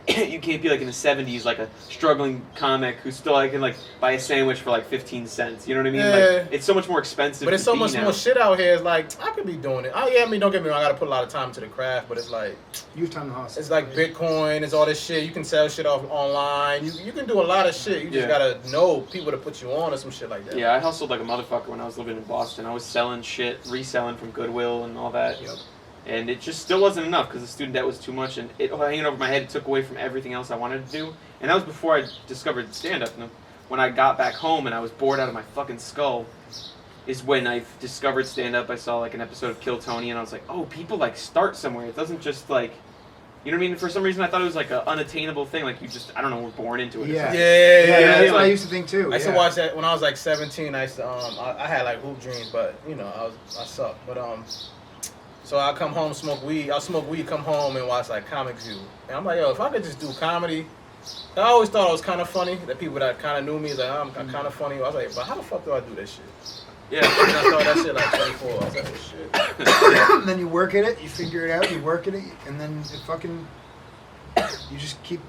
You can't be like in the 70s like a struggling comic who's still like can like buy a sandwich for like 15 cents. You know what I mean? Yeah. Like it's so much more expensive. But it's to so be much now. more shit out here. It's like I could be doing it. I mean, don't get me wrong. I gotta put a lot of time into the craft, but it's like You have time to hustle. it's like Bitcoin. It's all this shit. You can sell shit off online. You can do a lot of shit. You just gotta know people to put you on or some shit like that. Yeah, I hustled like a motherfucker when I was living in Boston. I was selling shit, reselling from Goodwill and all that. Yep. And it just still wasn't enough because the student debt was too much, and it hanging over my head, it took away from everything else I wanted to do. And that was before I discovered stand-up. And when I got back home and I was bored out of my fucking skull, is when I discovered stand-up. I saw like an episode of Kill Tony, and I was like, oh, people like start somewhere. It doesn't just like, you know what I mean? For some reason, I thought it was like an unattainable thing. Like you just, I don't know, we're born into it. or Yeah. something. Yeah, That's yeah, what I like- used to think too. I used to yeah. watch that when I was like 17. I used to I had like hoop dreams, but you know I sucked. But so I come home, smoke weed. I'll smoke weed, come home and watch like Comic View. And I'm like, yo, if I could just do comedy. I always thought I was kind of funny. The people that kind of knew me was like, I'm kind of funny. I was like, but how the fuck do I do that shit? Yeah. And I thought that shit like 24. I was like, oh shit. And then you work at it, you figure it out, you work at it, and then it fucking, you just keep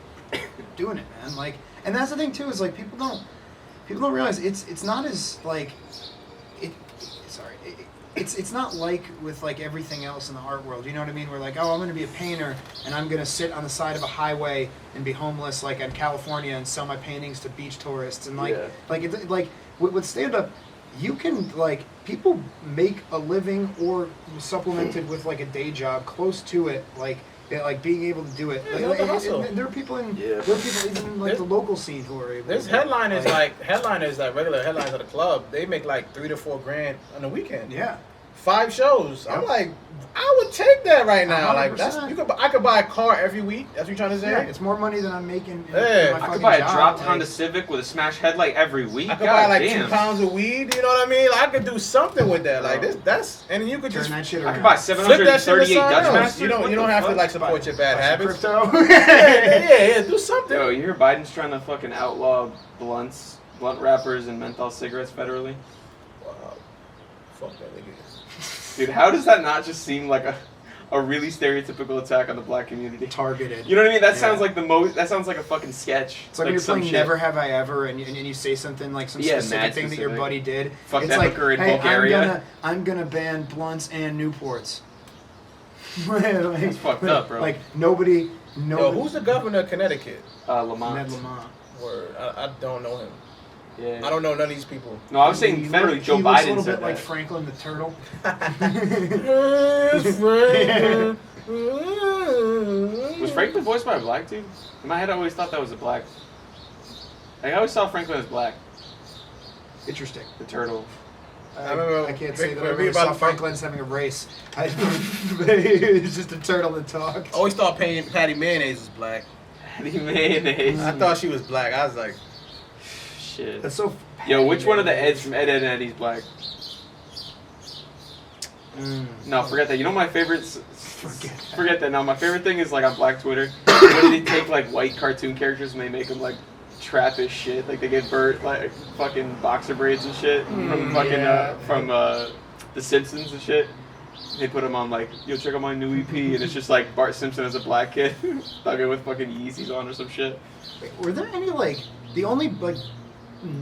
doing it, man. Like, and that's the thing too, is like people don't realize it's not as like, it's not like with like everything else in the art world. You know what I mean? We're like, oh, I'm gonna be a painter, and I'm gonna sit on the side of a highway and be homeless, like in California, and sell my paintings to beach tourists, and like, Yeah. it's like with stand up. You can, like, people make a living or supplemented with, like, a day job close to it, like being able to do it. Yeah, it's like a hustle. And there are people in, Yeah. there are people even in, like, the local scene who are able There's to do it. headliners like regular headliners at the club. They make like $3 to $4 grand on the weekend. Yeah. 5 shows. I'm Yep. like, I would take that right now. Like 100%. I could buy a car every week. That's what you're trying to say? Yeah, it's more money than I'm making in, Yeah. in my I fucking could buy a job. dropped like, Honda Civic with a smash headlight every week. I could God buy like damn. 2 pounds of weed. You know what I mean? Like, I could do something with that. Like that's and you could turn just that shit I around. could buy flip that shit to 738 something Dutch else. Masters. You What don't the have to fuck? like support your bad habits. Crypto. yeah. Do something. Yo, you hear Biden's trying to fucking outlaw blunt wrappers and menthol cigarettes federally? Wow. Fuck that nigga. Dude, how does that not just seem like a really stereotypical attack on the black community? Targeted. You know what I mean? That Yeah. sounds like that sounds like a fucking sketch. It's like when you're some playing shit. Never Have I Ever, and you say something like some Yeah, specific mad thing that your specific. buddy did. Fuck it's that like, hooker in hey, Bulgaria. I'm gonna ban blunts and Newports. Like, That's fucked up, bro. Like nobody. Yo, who's the governor of Connecticut? Lamont. Ned Lamont. Word. I don't know him. Yeah. I don't know none of these people. No, I was saying He federally. looked- Joe he looks Biden a little said bit like that. Franklin the Turtle. Was Franklin voiced by a black dude? In my head, I always thought that was a black. I always saw Franklin as black. Interesting. The turtle. I remember I can't say that I read really about saw the- Franklin's having a race. It's just a turtle that talks. Always thought Patty Mayonnaise was black. Patty Mayonnaise. I thought she was black. I was like, Shit. That's so. Yo, which one of the Eds from Ed, Ed, and Eddie's black? No, forget that. You know my favorite. Forget that. No, my favorite thing is like on Black Twitter when they take like white cartoon characters and they make them like trap as shit. Like they get Bert like fucking boxer braids and shit from fucking yeah. from The Simpsons and shit. They put them on like, yo, check out my new EP, and it's just like Bart Simpson as a black kid, thugging with fucking Yeezys on or some shit. Were there any like the only like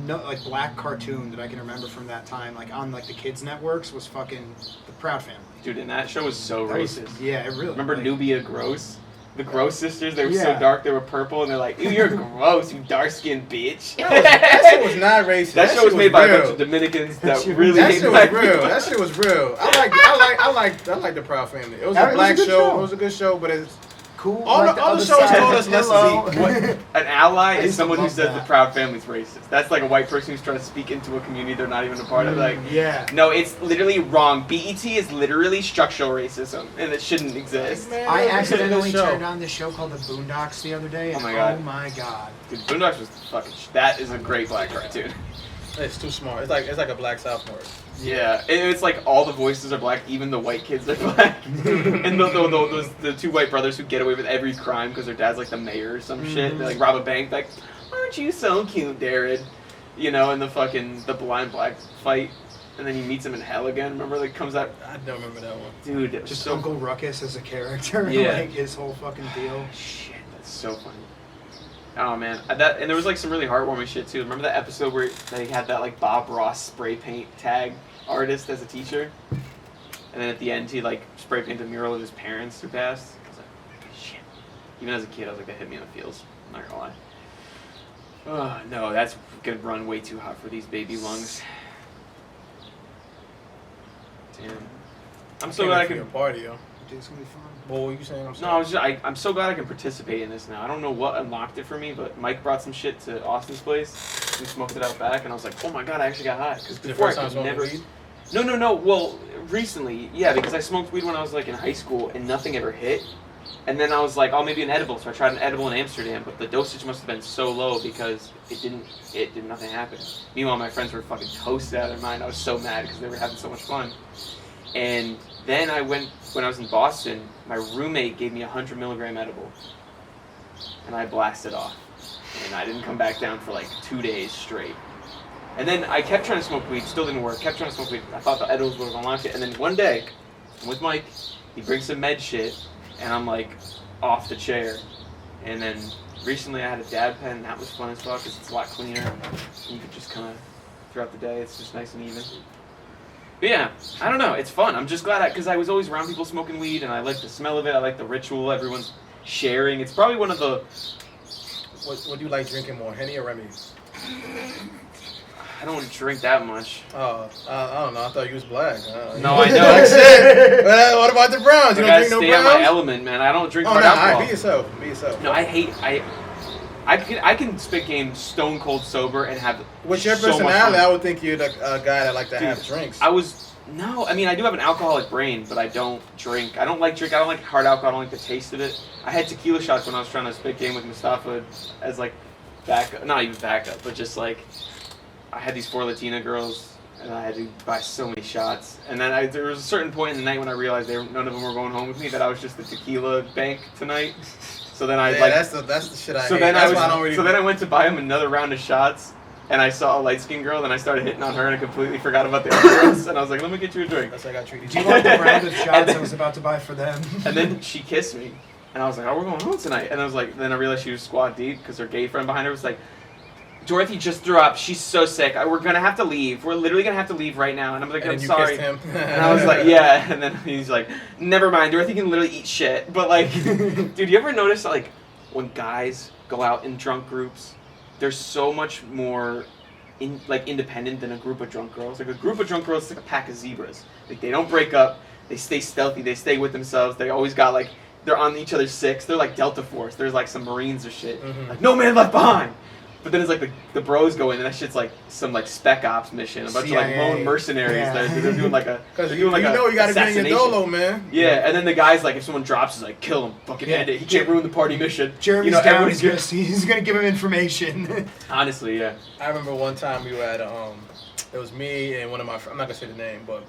no like black cartoon that I can remember from that time like on like the kids networks was fucking the Proud Family. Dude, and that show was so That was- racist. yeah, it really. Remember like, Nubia Gross? The Gross Sisters, they were Yeah. so dark they were purple, and they're like, ew, you're gross, you dark-skinned bitch. That shit was not racist. That show was made by a real. bunch of Dominicans That that shit really That hate shit black was real. people. That shit was real. I like the Proud Family. It was That a was black a good show. show. It was a good show, but it's Cool. all like the other other shows side told of us the lessons. pillow. An ally I is used to someone who love says the that. Proud Family's racist. That's like a white person who's trying to speak into a community they're not even a part of. Like, Yeah. no, it's literally wrong. BET is literally structural racism, and it shouldn't exist. Man, I it was a good accidentally show. turned on this show called The Boondocks the other day. And Oh my God. Oh my god. Dude, Boondocks was fucking. That is a great black cartoon. It's too smart. It's like a black sophomore. Yeah, it's like all the voices are black, even the white kids are black. And the two white brothers who get away with every crime because their dad's like the mayor or some shit. They like rob a bank, like, aren't you so cute, Darren? You know, and the blind black fight, and then he meets him in hell again. Remember, like comes out, I don't remember that one. dude. It was Just so Uncle Ruckus as a character. Yeah. Like his whole fucking deal. shit. That's so funny. Oh man, and there was like some really heartwarming shit too. Remember that episode where they had that like Bob Ross spray paint tag artist as a teacher, and then at the end he like spray painted a mural of his parents who passed. I was like, shit. Even as a kid, I was like, that hit me in the feels. I'm not gonna lie. Oh no, that's gonna run way too hot for these baby lungs. Damn. I'm so glad I can can. party, yo. Dude, it's gonna be fun. What were you saying? I'm No, sorry. I'm so glad I can participate in this now. I don't know what unlocked it for me, but Mike brought some shit to Austin's place. We smoked it out back, and I was like, oh my god, I actually got high. Because Your before I first time could smoking never. weed? No. Well, recently, yeah, because I smoked weed when I was like in high school, and nothing ever hit. And then I was like, oh, maybe an edible. So I tried an edible in Amsterdam, but the dosage must have been so low because nothing happened. Meanwhile, my friends were fucking toasted out of their mind. I was so mad because they were having so much fun. And then when I was in Boston, my roommate gave me a 100 milligram edible. And I blasted off. And I didn't come back down for like 2 days straight. And then I kept trying to smoke weed, still didn't work. Kept trying to smoke weed. I thought the edibles would have unlocked it. And then one day, I'm with Mike, he brings some med shit, and I'm like off the chair. And then recently I had a dab pen, and that was fun as fuck because it's a lot cleaner. And you could just kind of, throughout the day, it's just nice and even. But yeah, I don't know, it's fun. I'm just glad because I was always around people smoking weed, and I like the smell of it. I like the ritual. Everyone's sharing. It's probably one of the. What do you like drinking more, Henny or Remy? I don't drink that much. I don't know. I thought you was black. No, I know. Like shit. But, what about the browns? You I don't gotta drink no stay on my browns? element, man. I don't drink Oh, hard no, alcohol. alright, be yourself. Be yourself. No, I can spit game stone cold sober and have. With your so much personality, fun. I would think you're the guy that like to Dude, have drinks. I mean, I do have an alcoholic brain, but I don't drink. I don't like hard alcohol. I don't like the taste of it. I had tequila shots when I was trying to spit game with Mustafa as like backup, not even backup, but just like I had these 4 Latina girls and I had to buy so many shots. And then there was a certain point in the night when I realized none of them were going home with me, that I was just the tequila bank tonight. So then that's the shit I hate. then That's why I don't really. so then I went to buy him another round of shots, and I saw a light-skinned girl, then I started hitting on her, and I completely forgot about the other girls, and I was like, let me get you a drink. That's like I treated Do you. you want the round of And shots then- I was about to buy for them? And then she kissed me, and I was like, oh, we're going home tonight. And I was like, then I realized she was squad deep, because her gay friend behind her was like, Dorothy just threw up, she's so sick, we're gonna have to leave, we're literally gonna have to leave right now. And I'm like, And I'm you sorry. kissed him. And I was like, yeah, and then he's like, never mind, Dorothy can literally eat shit. But like, dude, you ever notice like, when guys go out in drunk groups, they're so much more independent than a group of drunk girls. Like a group of drunk girls is like a pack of zebras. Like they don't break up, they stay stealthy, they stay with themselves, they always got like, they're on each other's 6, they're like Delta Force, there's like some Marines or shit. Mhm. Like, no man left behind! But then it's like the bros go in, and that shit's like some like spec ops mission, a bunch of like CIA. lone mercenaries. Yeah. They're doing like a, Because they're you doing like know a you gotta be in your assassination. dolo, man. Yeah, and then the guy's like, if someone drops, he's like, kill him, fucking end it. He can't ruin the party mission. Jeremy's You know, down. everybody's good. He's gonna give him information. Honestly, yeah. I remember one time we were at it was me and one of my I'm not gonna say the name, but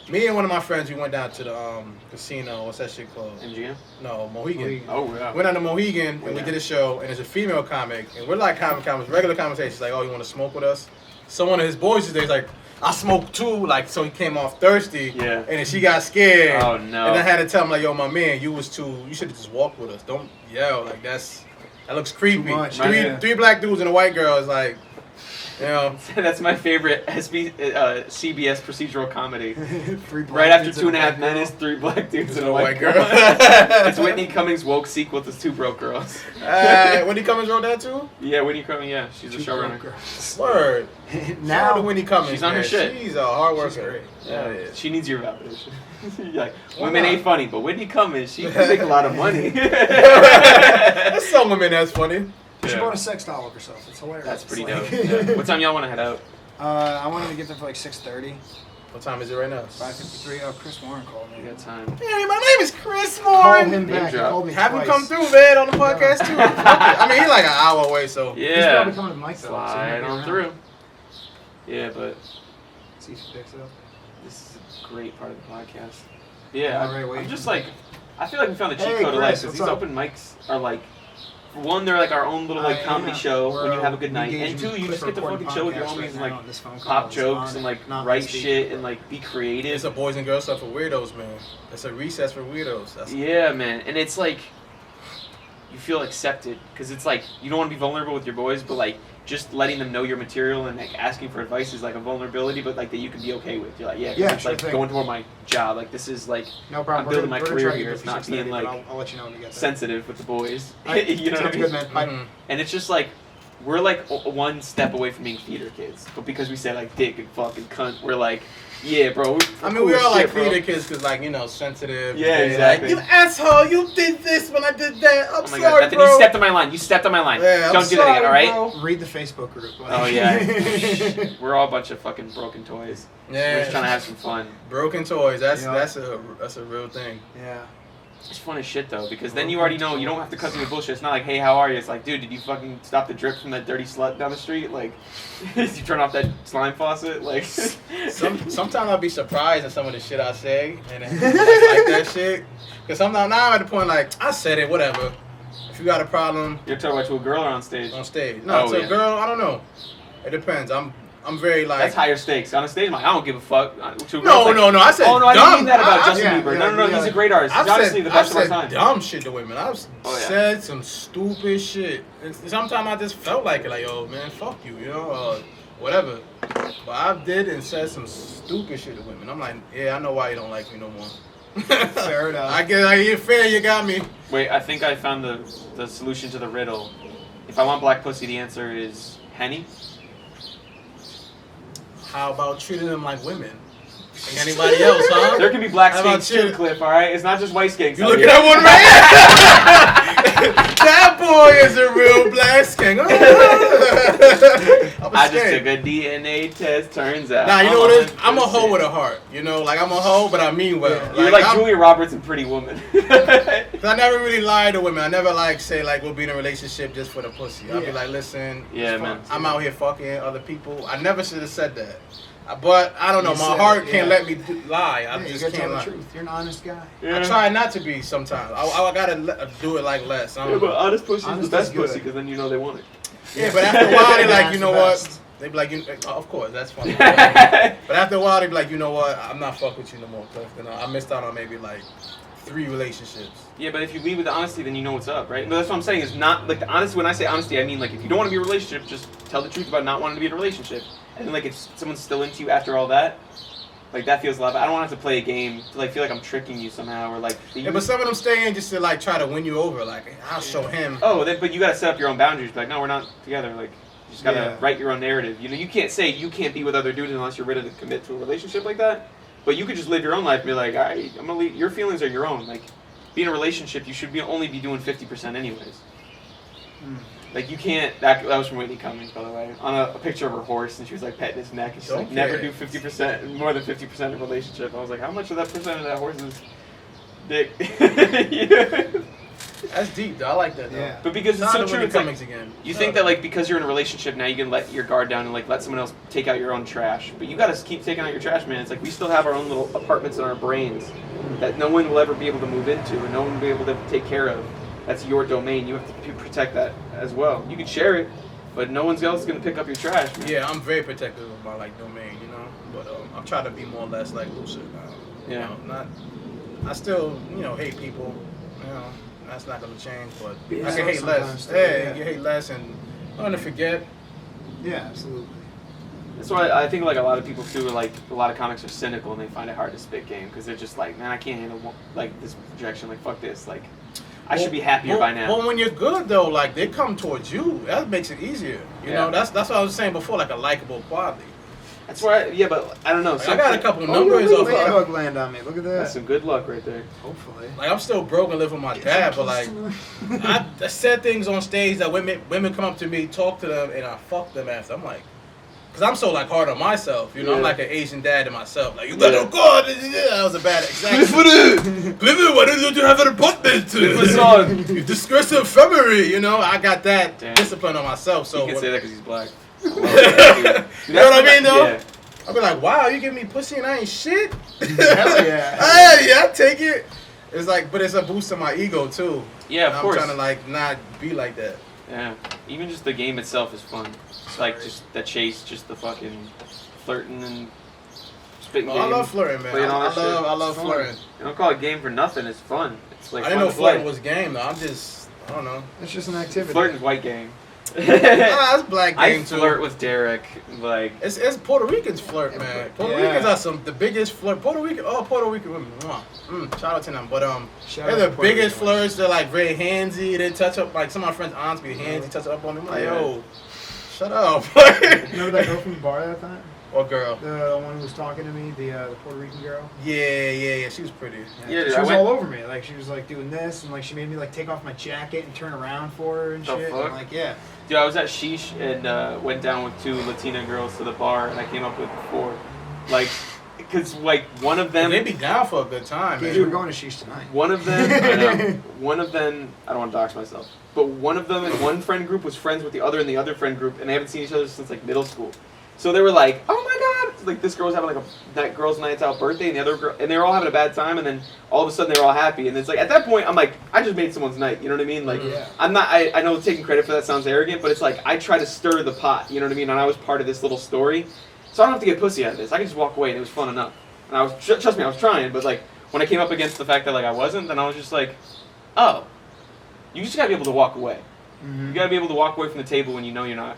me and one of my friends, we went down to the casino. What's that shit called? MGM? No, Mohegan. Oh, yeah. Went on to Mohegan and we Yeah. did a show, and there's a female comic, and we're like having regular conversations, like, oh, you want to smoke with us? So one of his boys is there, he's like, I smoke too, like, so he came off thirsty, Yeah. and then she got scared. Oh, no. And I had to tell him, like, yo, my man, you should have just walked with us. Don't yell, like, that looks creepy. much, Three yeah. black dudes and a white girl is like, You know, That's my favorite CBS procedural comedy. 3 black Right after dudes Two and and a a Half white Men is girl. 3 black dudes and a a white white girl. girl. It's Whitney Cummings' woke sequel to 2 Broke Girls. Whitney Cummings wrote that too? Yeah, Whitney Cummings. Yeah, she's a Two showrunner. broke girls. Word. Shout out to Now, Whitney Cummings. She's on her man. shit. She's a hard worker. She's great. Yeah, she needs your validation. You're like, Why women not? ain't funny, but Whitney Cummings, she can make a lot of money. There's some women that's funny. she Yeah. bought a sex doll of herself. It's hilarious. That's pretty Like- dope. Yeah. What time y'all want to head out? I wanted to get there for like 6:30. What time is it right now? 5:53. Oh, Chris Warren called me. We got time. Hey, my name is Chris Call Moore. him back. He drop. called me Have him twice. come through, man, on the podcast too. I mean, he's like an hour away, so. He's Yeah. probably coming to Mike though. so he might Slide be on around. through. Yeah, but See if he picks it up. this is a great part of the podcast. Yeah, All right, I'm wait. just like, I feel like we found the cheat Hey, code of life Chris, because what's these up? open mics are like, for one, they're like our own little like comedy show when you have a good night, and 2, you just get to fucking chill with your homies and like pop jokes and like write shit and like be creative. It's a boys and girls stuff for weirdos, man. It's a recess for weirdos. That's Yeah, man, and it's like you feel accepted because it's like you don't want to be vulnerable with your boys, but like just letting them know your material and like asking for advice is like a vulnerability, but like that you can be okay with. You're like, yeah, 'cause Yeah, it's sure like thing. going toward my job. Like this is like No problem. I'm building my We're gonna career try to here. get It's there for not being 6:30, like but I'll let you know when we get there. sensitive with the boys. Alright, You know what I sounds mean? good, man. Bye. Mhm. And it's just like we're like one step away from being theater kids, but because we say like dick and fucking cunt, we're like, yeah, bro. I mean, we're cool all like shit, bro. theater kids because, like, you know, sensitive. Yeah, and, exactly. Like, you asshole, you did this when I did that. I'm Oh my sorry, god, bro. you stepped on my line. You stepped on my line. Yeah, I'm Don't do that again, sorry, all right? bro. Read the Facebook group. Oh yeah. We're all a bunch of fucking broken toys. We're Yeah, just trying to have some fun. broken toys. That's Yeah. that's a real thing. Yeah. It's fun as shit though, because then you already know you don't have to cut through the bullshit. It's not like, hey, how are you? It's like, dude, did you fucking stop the drip from that dirty slut down the street? Like, did you turn off that slime faucet? Like, Sometimes I'll be surprised at some of the shit I say, and then people like that shit. Because sometimes now I'm at the point like I said it, whatever. If you got a problem you're talking about to a girl or on stage? on stage, no, Oh, to yeah. a girl, I don't know. It depends. I'm very like. That's higher stakes. On a stage, I'm like, I don't give a fuck. To a girl, it's No, like, no, no. I said oh no, I dumb. didn't mean that about I- Justin yeah, Bieber. yeah, No, no, no, yeah. he's a great artist. He's I've honestly said, the best I've of our said time. dumb shit to women. I've Oh, yeah. said some stupid shit. And sometimes I just felt like it, like, yo, man, fuck you, you know, whatever. But I did and said some stupid shit to women. I'm like, yeah, I know why you don't like me no more. Fair enough. I get, like, you're fair, you got me. Wait, I think I found the solution to the riddle. If I want black pussy, the answer is Henny. How about treating them like women? Like anybody else, huh? There can be black How about skanks too, you? Cliff. All right, it's not just white skanks. You out look here. at that one right That boy is a real black skank. I just took a DNA test. Turns out. Nah, you know what it is? I'm a 100%. hoe with a heart. You know, like I'm a hoe, but I mean well. Yeah. You're like I'm- Julia Roberts in Pretty Woman. 'cause I never really lie to women. I never like say like we'll be in a relationship just for the pussy. I'll be Yeah. like, listen, Yeah, it's man. fine. I'm out here fucking other people. I never should have said that. But I don't know. You my said heart it, can't yeah. let me lie. I Yeah, you just gotta can't tell the lie. truth. You're an honest guy. Yeah. I try not to be sometimes. I gotta do it like less. I Yeah, don't but know. honest pussy is Honest the best is good. pussy because then you know they want it. Yeah, but after a while, they like, That's you the know best. what? They be like, of course, that's funny. But after a while, they be like, you know what? I'm not fuck with you no more, Cliff. You know, I missed out on maybe like 3 relationships. Yeah, but if you lead with the honesty, then you know what's up, right? But that's what I'm saying is not like the honesty. When I say honesty, I mean like if you don't want to be in a relationship, just tell the truth about not wanting to be in a relationship. And then like if someone's still into you after all that, like that feels a lot. But I don't want to have to play a game to like feel like I'm tricking you somehow or like. Yeah, but some of them stay in just to like try to win you over. Like, I'll show him. Oh, but you gotta set up your own boundaries. Be like, no, we're not together. Like, you just gotta Yeah. write your own narrative. You know, you can't say you can't be with other dudes unless you're ready to commit to a relationship like that. But you could just live your own life and be like, all right, I'm gonna leave. Your feelings are your own. Like, be in a relationship, you should only be doing 50% anyways. Mm. Like you can't. That was from Whitney Cummings, by the way, on a picture of her horse, and she was like petting his neck, and she's like, never do 50%, more than 50% of relationship. I was like, how much of that percent of that horse's dick? Yeah. That's deep, though. I like that, though. Yeah. But because it's Shout so out to true, Whitney it's like, Cummings again. you think that like because you're in a relationship now you can let your guard down and like let someone else take out your own trash, but you gotta keep taking out your trash, man. It's like we still have our own little apartments in our brains that no one will ever be able to move into and no one will be able to take care of. That's your domain. You have to protect that as well. You can share it, but no one else is gonna pick up your trash, man. Yeah, I'm very protective of my like domain, you know. But I'm trying to be more or less like looser now. You Yeah. know, not. I still, you know, hate people. You know, that's not gonna change. But Yeah, I can hate sometimes less. too, Yeah, yeah. you hate less and learn to forget. Yeah, absolutely. That's why I think like a lot of people too, like a lot of comics are cynical and they find it hard to spit game because they're just like, man, I can't handle like this projection. Like fuck this. Like I should be happier by now. Well, when you're good though, like they come towards you. That makes it easier. You know, that's what I was saying before, like a likable quality. That's why, yeah, but I don't know. Like, I got a couple numbers Oh, of. Ladybug land on me. Look at that. That's some good luck right there. Hopefully. Like I'm still broke and live with my dad, but like I said things on stage that women come up to me, talk to them, and I fuck them after. I'm like, cause I'm so like hard on myself, you know. I'm like an Asian dad to myself. Like you better go. That was a bad example. Clifford, why didn't you have an apartment? You disgrace the infirmary, you know. I got that discipline on myself. So you can say that because he's black. You know what I mean, though? Yeah. I'll be like, wow, you give me pussy and I ain't shit? Hell yeah. I take it. It's like, but it's a boost to my ego, too. Yeah, of course. I'm trying to, like, not be like that. Yeah. Even just the game itself is fun. It's like just the chase, just the fucking flirting and spitting game. I love flirting, man. I love flirting. You don't call it game for nothing. It's fun. It's like I didn't know flirting was game, though. I don't know. It's just an activity. Flirting's white game. That's black game, too. I flirt with Derek, like... It's Puerto Ricans flirt, man. Puerto Ricans are the biggest flirt. Puerto Rican women. Shout out to them. But they're the biggest flirts. They're like very handsy. They touch up, like some of my friends' aunts be handsy, touch up on them. I'm like, yo, shut up. Remember that girl from the bar that time? What girl? The one who was talking to me, the Puerto Rican girl. Yeah. She was pretty. Yeah, she was all over me. Like she was like doing this, and like she made me like take off my jacket and turn around for her and The shit. fuck? And, like yeah. Dude, I was at Sheesh and went down with 2 Latina girls to the bar, and I came up with 4. Like, because, like, one of them... They be down for a good time, man. Dude, we're going to Sheesh tonight. One of them, I know, one of them, I don't want to dox myself, but one of them in one friend group was friends with the other in the other friend group, and they haven't seen each other since, like, middle school. So they were like, oh my god! Like, this girl was having, like, that girl's nights out birthday, and the other girl, and they were all having a bad time, and then all of a sudden they were all happy. And it's like, at that point, I'm like, I just made someone's night, you know what I mean? Like, Yeah. I'm not, I know taking credit for that sounds arrogant, but it's like, I try to stir the pot, you know what I mean? And I was part of this little story. So I don't have to get pussy out of this. I can just walk away, and it was fun enough. And I was, trust me, I was trying, but like, when I came up against the fact that like I wasn't, then I was just like, oh, you just gotta be able to walk away. Mm-hmm. You gotta be able to walk away from the table when you know you're not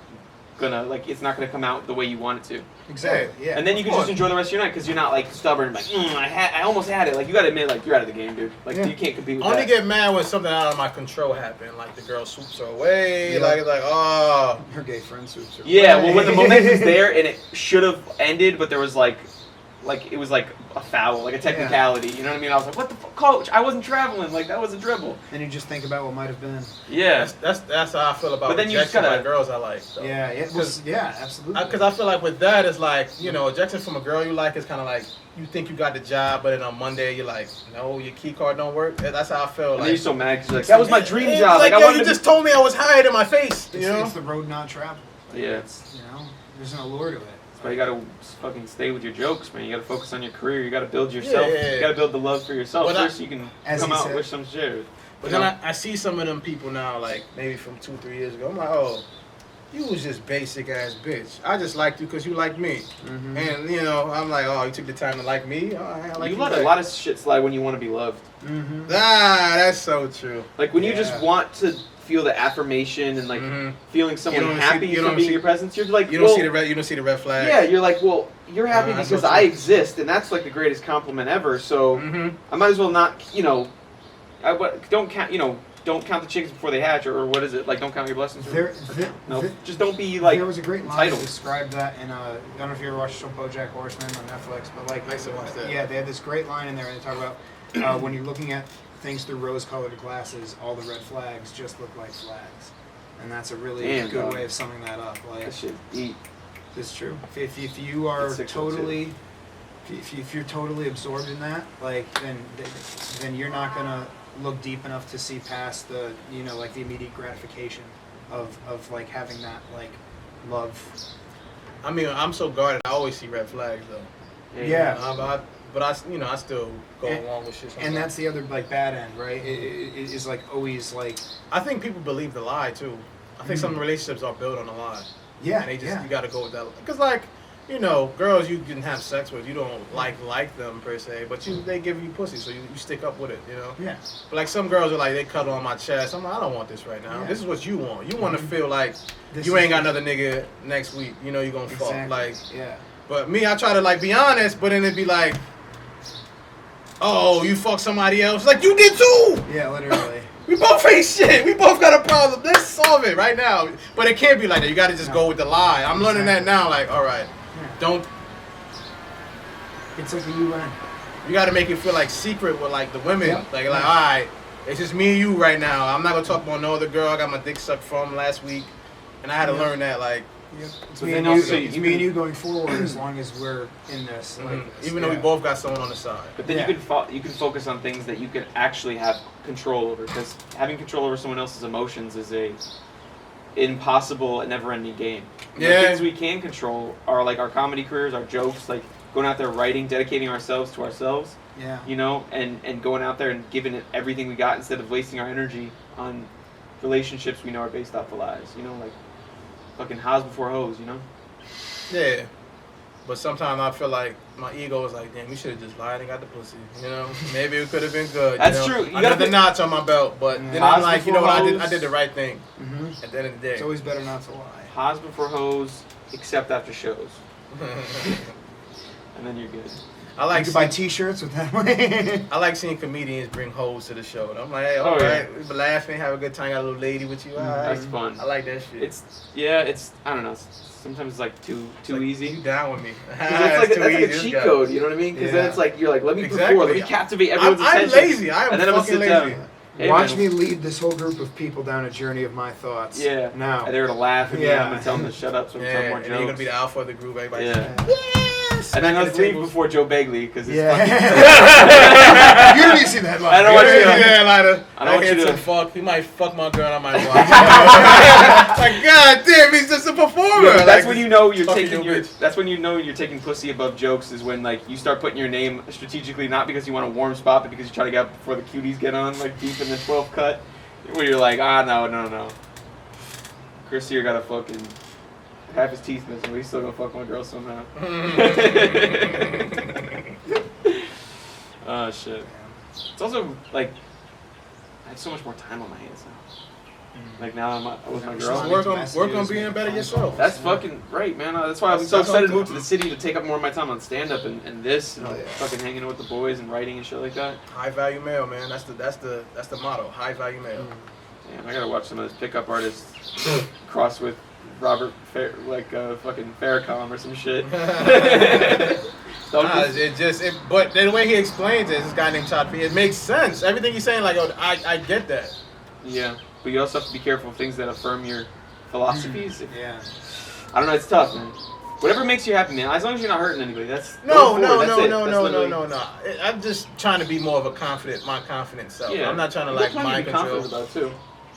gonna, like, it's not gonna come out the way you want it to. Exactly. Yeah. And then you can just enjoy the rest of your night because you're not like stubborn, like, I almost had it. Like, you gotta admit, like, you're out of the game, dude. Like, you can't compete with I only that. get mad when something out of my control happen, like the girl swoops her away, like oh. Her gay friend swoops her. Yeah, away. well, when the momentum's there and it should have ended, but there was like it was like a foul, like a technicality. You know what I mean? I was like, what the fuck, coach? I wasn't traveling. Like, that was a dribble. And you just think about what might have been. Yeah. That's how I feel about But then you just rejection gotta- by girls I like. So. Yeah, absolutely. Because I feel like with that, it's like, you know, rejection from a girl you like is kind of like, you think you got the job, but then on Monday you're like, no, your key card don't work. That's how I feel. And Like, then you're so mad because you're like, that was my dream it's job. Like, I yo, wanted you to just told me I was hired in my face. You know? It's the road not traveled. Yeah. It's, you know, there's an allure to it. That's why you gotta fucking stay with your jokes, man. You gotta focus on your career. You gotta build yourself. Yeah. You gotta build the love for yourself But first. You can as come he out said- with some shit. But then I see some of them people now, like maybe from 2-3 years ago. I'm like, oh, you was just basic ass bitch. I just liked you because you liked me. Mm-hmm. And you know, I'm like, oh, you took the time to like me. Oh, I like You you let back. a lot of shit slide when you want to be loved. Mm-hmm. Ah, that's so true. Like when you Yeah. just want to feel the affirmation and like Mhm. feeling someone don't see- happy you from don't being in see- your presence, you're like, You don't well, see the red. You don't see the red flag. yeah, you're like, well, you're happy that's because so I true. exist, and that's like the greatest compliment ever. So Mm-hmm. I might as well not, you know, don't count, you know, don't count the chickens before they hatch, or what is it? Like, don't count your blessings. No, just don't be like. there was a great line entitled. that described that in I don't know if you ever watched the show BoJack Horseman on Netflix, but like I used to watch that. Yeah, they had this great line in there, and they talk about when you're looking at things through rose-colored glasses, all the red flags just look like flags, and that's a really Damn, good dog. way of summing that up. Like That shit deep. it's true. If you are It's 602. totally if you're totally absorbed in that, like then you're not gonna look deep enough to see past the like the immediate gratification of like having that like love. I mean, I'm so guarded. I always see red flags though. Yeah. But I still go along with shit. And that's the other like bad end, right? It is like always like I think people believe the lie too. I think some relationships are built on a lie. yeah, And they just yeah. you got to go with that because like you know, girls you can have sex with, you don't like them per se, but they give you pussy, so you stick up with it, you know. Yeah. But like some girls are like, they cuddle on my chest. I'm like, I don't want this right now. Yeah. This is what you want. You want to feel like This you is- ain't got another nigga next week. You know you're gonna fuck. Exactly. Like, yeah. but me, I try to like be honest, but then it'd be like, oh, you fuck somebody else. Like you did too. Yeah, literally. We both ain't shit. We both got a problem. Let's solve it right now. But it can't be like that. You got to just go with the lie. I'm learning that now. Like, all right, Yeah. don't. It's like the UN. You got to make it feel like secret with like the women. Yep. Like, all right, it's just me and you right now. I'm not gonna talk about no other girl I got my dick sucked from last week, and I had to Yeah. learn that. Like, It's But me then and you. also It's you me can- and you going forward as long as we're in this. Like this. even though we Yeah. both got someone on the side. But then Yeah. you can focus on things that you can actually have control over, because having control over someone else's emotions is a impossible and never-ending game. Yeah. The things we can control are like our comedy careers, our jokes, like going out there writing, dedicating ourselves to ourselves, Yeah. you know, and going out there and giving it everything we got instead of wasting our energy on relationships we know are based off of lies. You know, like fucking hoes before hoes. You know. Yeah. But sometimes I feel like my ego is like, damn, we should have just lied and got the pussy. You know, maybe it could have been good. That's you know? true. You gotta Another put- notch on my belt, but Yeah. then I'm Hoes like, you know before what? I hoes. did the right thing Mm-hmm. at the end of the day. It's always better not to lie. Hoes before hoes, except after shows, and then you're good. I You like can buy seeing, T-shirts with that. I like seeing comedians bring hoes to the show. And I'm like, hey, all Oh, yeah. right, we been laughing, have a good time, got a little lady with you. All right. That's fun. I like that shit. It's I don't know. Sometimes it's like too like, easy. You down with me? 'Cause that's like, too that's like easy, a this cheat guy. code, you know what I mean? Because then Yeah. it's like you're like, let me Exactly. perform, let me captivate everyone's I'm attention. lazy. I am and then I'm gonna fucking sit lazy. down. Hey, Watch man. me lead this whole group of people down a journey of my thoughts. Yeah. Now. And they're gonna laugh at me. Yeah. I'm gonna tell them to shut up so we Yeah, can tell and more then you're gonna jokes. be the alpha of the group. Everybody. Yeah. Yes. And then Back let's at the leave tables. before Joe Begley because it's Yeah. fucking. You didn't even see that line. I don't want you to- Yeah, like I don't want you to- fuck. He might fuck my girl. I might watch. Like, god damn, he's just a performer. Yeah, that's Like, when you know you're fucking taking your your. bitch. That's when you know you're taking pussy above jokes. Is when like you start putting your name strategically, not because you want a warm spot, but because you try to get up before the cuties get on, like deep in the 12th cut, where you're like, no. Chris here got a fucking half his teeth missing, but he's still gonna fuck my girl somehow. Oh shit. It's also like I have so much more time on my hands now. Like now I'm with my Just girl. work on being better yourself. That's fucking right, man. That's why I'm That's- so that's excited to all- move to the city to take up more of my time on stand up and this and Oh, yeah. fucking hanging out with the boys and writing and shit like that. High value male, man. That's the motto. High value male. Damn, I gotta watch some of this pickup artists cross with Robert fucking Farrakhan or some shit. But the way he explains it, this guy named Todd P. It makes sense. Everything he's saying, like, oh, I get that. Yeah, but you also have to be careful of things that affirm your philosophies. Yeah. I don't know, it's tough, man. Whatever makes you happy, man. As long as you're not hurting anybody, that's No. going forward, that's it. That's literally- I'm just trying to be more of a my confident self. Yeah, I'm not trying to You got like plenty mind to be confident control. about too.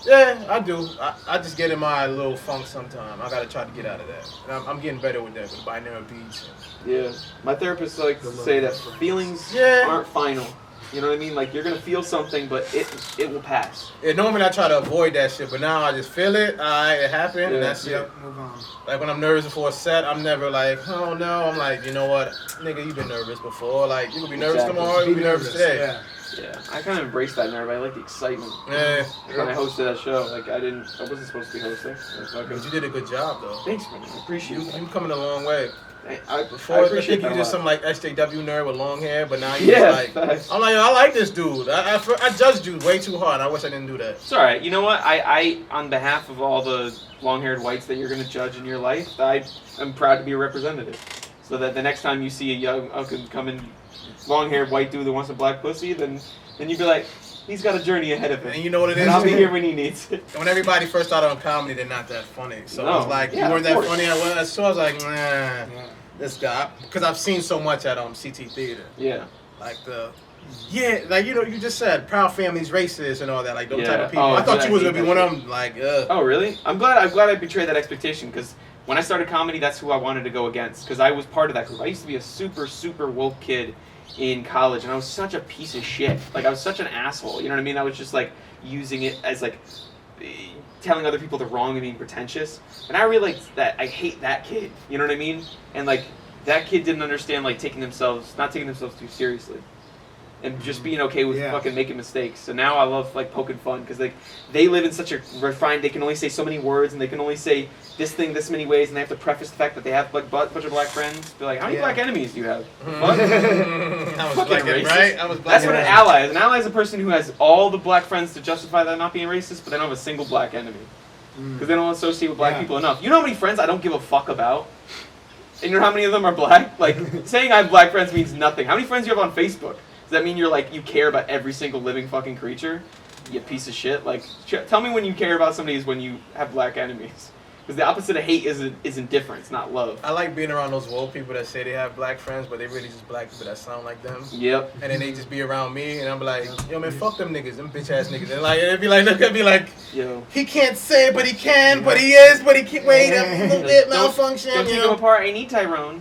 Yeah, I do. I just get in my little funk sometime. I gotta try to get out of that. And I'm getting better with that with binaural beats. Yeah, my therapist likes to say that feelings Yeah. aren't final. You know what I mean? Like you're gonna feel something, but it will pass. Yeah, normally I try to avoid that shit, but now I just feel it. Alright, it happened, Yeah. and that's it. Yep. Move on. Like when I'm nervous before a set, I'm never like, oh no. I'm like, you know what, nigga, you've been nervous before. Like you could be nervous Exactly. tomorrow, you Be be nervous today. Yeah. Yeah, I kind of embrace that nerve. I like the excitement. Yeah. Like when I hosted that show, like I wasn't supposed to be hosting. But you did a good job though. Thanks, man. I appreciate You it. coming a long way. I Before I appreciate think you that a just lot. some like SJW nerd with long hair, but now you Yeah, just like, facts. I'm like, I like this dude. I judged you way too hard. I wish I didn't do that. It's all right. You know what? I on behalf of all the long-haired whites that you're gonna judge in your life, I am proud to be a representative. So that the next time you see a young coming long-haired white dude that wants a black pussy, then you'd be like, he's got a journey ahead of him. And you know what it is? And I'll be here when he needs it. When everybody first started on comedy, they're not that funny. So No. it's like, Yeah, you weren't of that course. funny. So I was like, nah, Yeah. this guy. Because I've seen so much at CT Theater. Yeah. Like like, you know, you just said Proud Family's racist and all that. Like, those type Yeah. of people. Oh, I thought you was I going to hate be one that of them. Like, Oh, really? I'm glad I betrayed that expectation because when I started comedy, that's who I wanted to go against because I was part of that group. I used to be a super, super woke kid in college, and I was such a piece of shit. Like, I was such an asshole. You know what I mean? I was just like using it as like telling other people they're wrong and being pretentious. And I realized that I hate that kid. You know what I mean? And like that kid didn't understand like not taking themselves too seriously. And just being okay with fucking making mistakes. So now I love like poking fun because like they live in such a refined. They can only say so many words and they can only say this thing this many ways, and they have to preface the fact that they have like a bunch of black friends. They're like, how many black enemies do you have? What? I was Fucking black, racist. right? I was black. That's what an ally is. An ally is a person who has all the black friends to justify that not being racist, but they don't have a single black enemy because they don't associate with black people enough. You know how many friends I don't give a fuck about? And you know how many of them are black? Like saying I have black friends means nothing. How many friends do you have on Facebook? Does that mean you're like you care about every single living fucking creature? You piece of shit. Like, tell me when you care about somebody is when you have black enemies. Because the opposite of hate is indifference, not love. I like being around those woke people that say they have black friends, but they really just black people that sound like them. Yep. And then they just be around me, and I'm like, yo, man, fuck them niggas, them bitch ass niggas. And like, it'd be like, look at me like, yo, he can't say it, but he can, but he is, but he can't. Wait, a little bit malfunction. Don't you take know? them apart. I need Tyrone.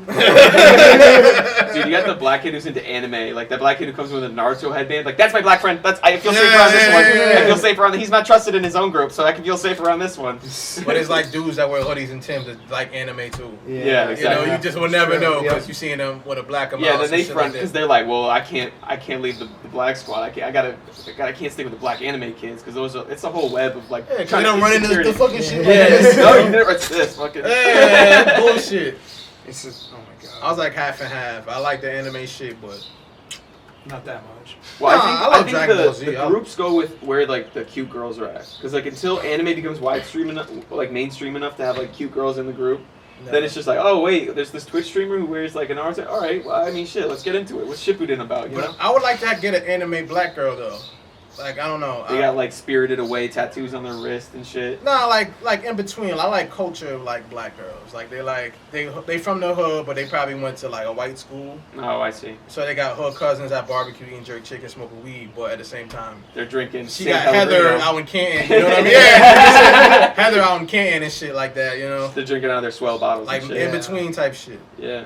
Dude, you got the black kid who's into anime, like that black kid who comes with a Naruto headband. Like that's my black friend. I feel safer around this one. I feel safer around. He's not trusted in his own group, so I can feel safer around this one. But it's like dudes that wear hoodies and Timbs that like anime too. Yeah, exactly. You know, you just will never know because you seeing them with a black amount. Yeah, then they front because they're like, well, I can't leave the black squad. I can't stick with the black anime kids because it's a whole web of like. Yeah, because they don't run into the fucking shit. Yeah, no, you never. It's this fucking. Yeah, bullshit. It's just, oh my god. I was like half and half. I like the anime shit, but Not that much. Well, Nah, I love I Dragon Ball think Z. the groups go with where like the cute girls are at. Because like until anime becomes widestream enough, like mainstream enough to have like cute girls in the group, then it's just like, oh wait, there's this Twitch streamer who wears like an Naruto. All right, well I mean shit, let's get into it. What's Shippuden about? You know? I would like to get an anime black girl though. Like I don't know. They got like Spirited Away tattoos on their wrist and shit. Nah, like in between. I like culture of like black girls. Like they from the hood, but they probably went to like a white school. Oh, I see. So they got hood cousins at barbecue eating jerk chicken, smoking weed, but at the same time They're drinking. she got Heather out in Canton. You know what I mean? Yeah, Heather out in Canton and shit like that. You know, They're drinking out of their swell bottles. like and shit. in between type shit. Yeah.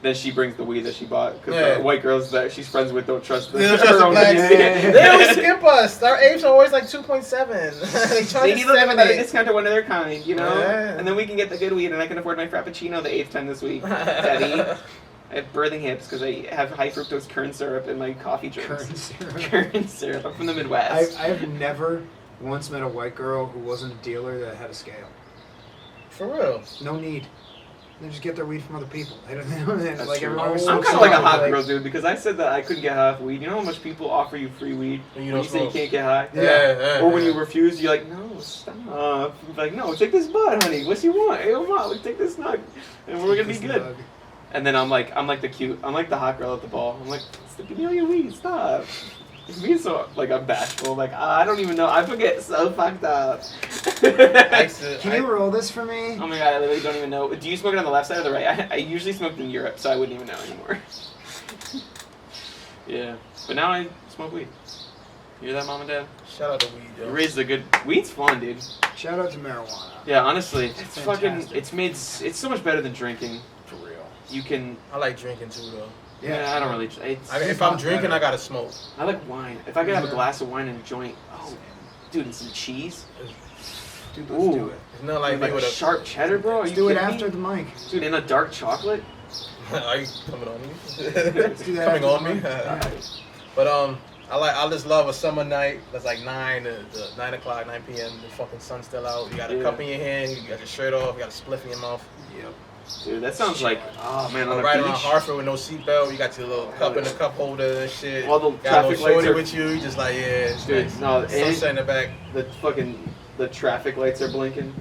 Then she brings the weed that she bought because Yeah. the white girls that she's friends with don't trust They don't trust her the own blacks. opinion. They always skip us. Our apes are always like 2.7. They charge They us need to live at a 7.8. discount to one of their kind, you know? Yeah. And then we can get the good weed and I can afford my Frappuccino the 8th time this week. Daddy. I have birthing hips because I have high fructose corn syrup in my coffee drinks. Current syrup. Corn syrup. I'm from the Midwest. I have never once met a white girl who wasn't a dealer that had a scale. For real. No need. They just get their weed from other people. They don't That's like true. everyone always I'm smokes kind of like a something, hot girl dude because I said that I couldn't get high off weed. You know how much people offer you free weed And you when don't you say you smoke. can't get high? Yeah. Or when you refuse, you're like, no, stop. Like, no, take this bud, honey. What you want? Hey, mom, like, take this nug, and we're gonna be good. Nug. And then I'm like the hot girl at the ball. I'm like, give me all your weed, stop. It's being so like I'm bashful. Like I don't even know. I forget so fucked up. Can you roll this for me? Oh my god, I literally don't even know. Do you smoke it on the left side or the right? I usually smoked in Europe, so I wouldn't even know anymore. Yeah, but now I smoke weed. You hear that, mom and dad? Shout out to weed, yo. You raised the good. Weed's fun, dude. Shout out to marijuana. Yeah, honestly, it's fantastic. it's so much better than drinking. For real. You can. I like drinking too, though. Yeah, I don't really. If I'm drinking, I gotta smoke. I like wine. If I could have a glass of wine and a joint, oh, dude, and some cheese. Dude, let's do Ooh. it. It's not like Like me with a sharp cheddar, bro. Are Let's you do it kidding after me? the mic. Dude, and a dark chocolate. Are you coming on me? Let's do that Coming after on the me? mic. But I just love a summer night that's like 9 o'clock, 9 p.m. The fucking sun's still out. You got a Yeah. cup in your hand, you got your shirt off, you got a spliff in your mouth. Yep. Dude, that sounds like, oh man, on a Right beach. around Hartford with no seatbelt, you got your little cup in the cup holder and shit. All the got a traffic little lights shorty are- with you, you just like, yeah, it's Dude, nice. no, and Sunset in the back. the traffic lights are blinking.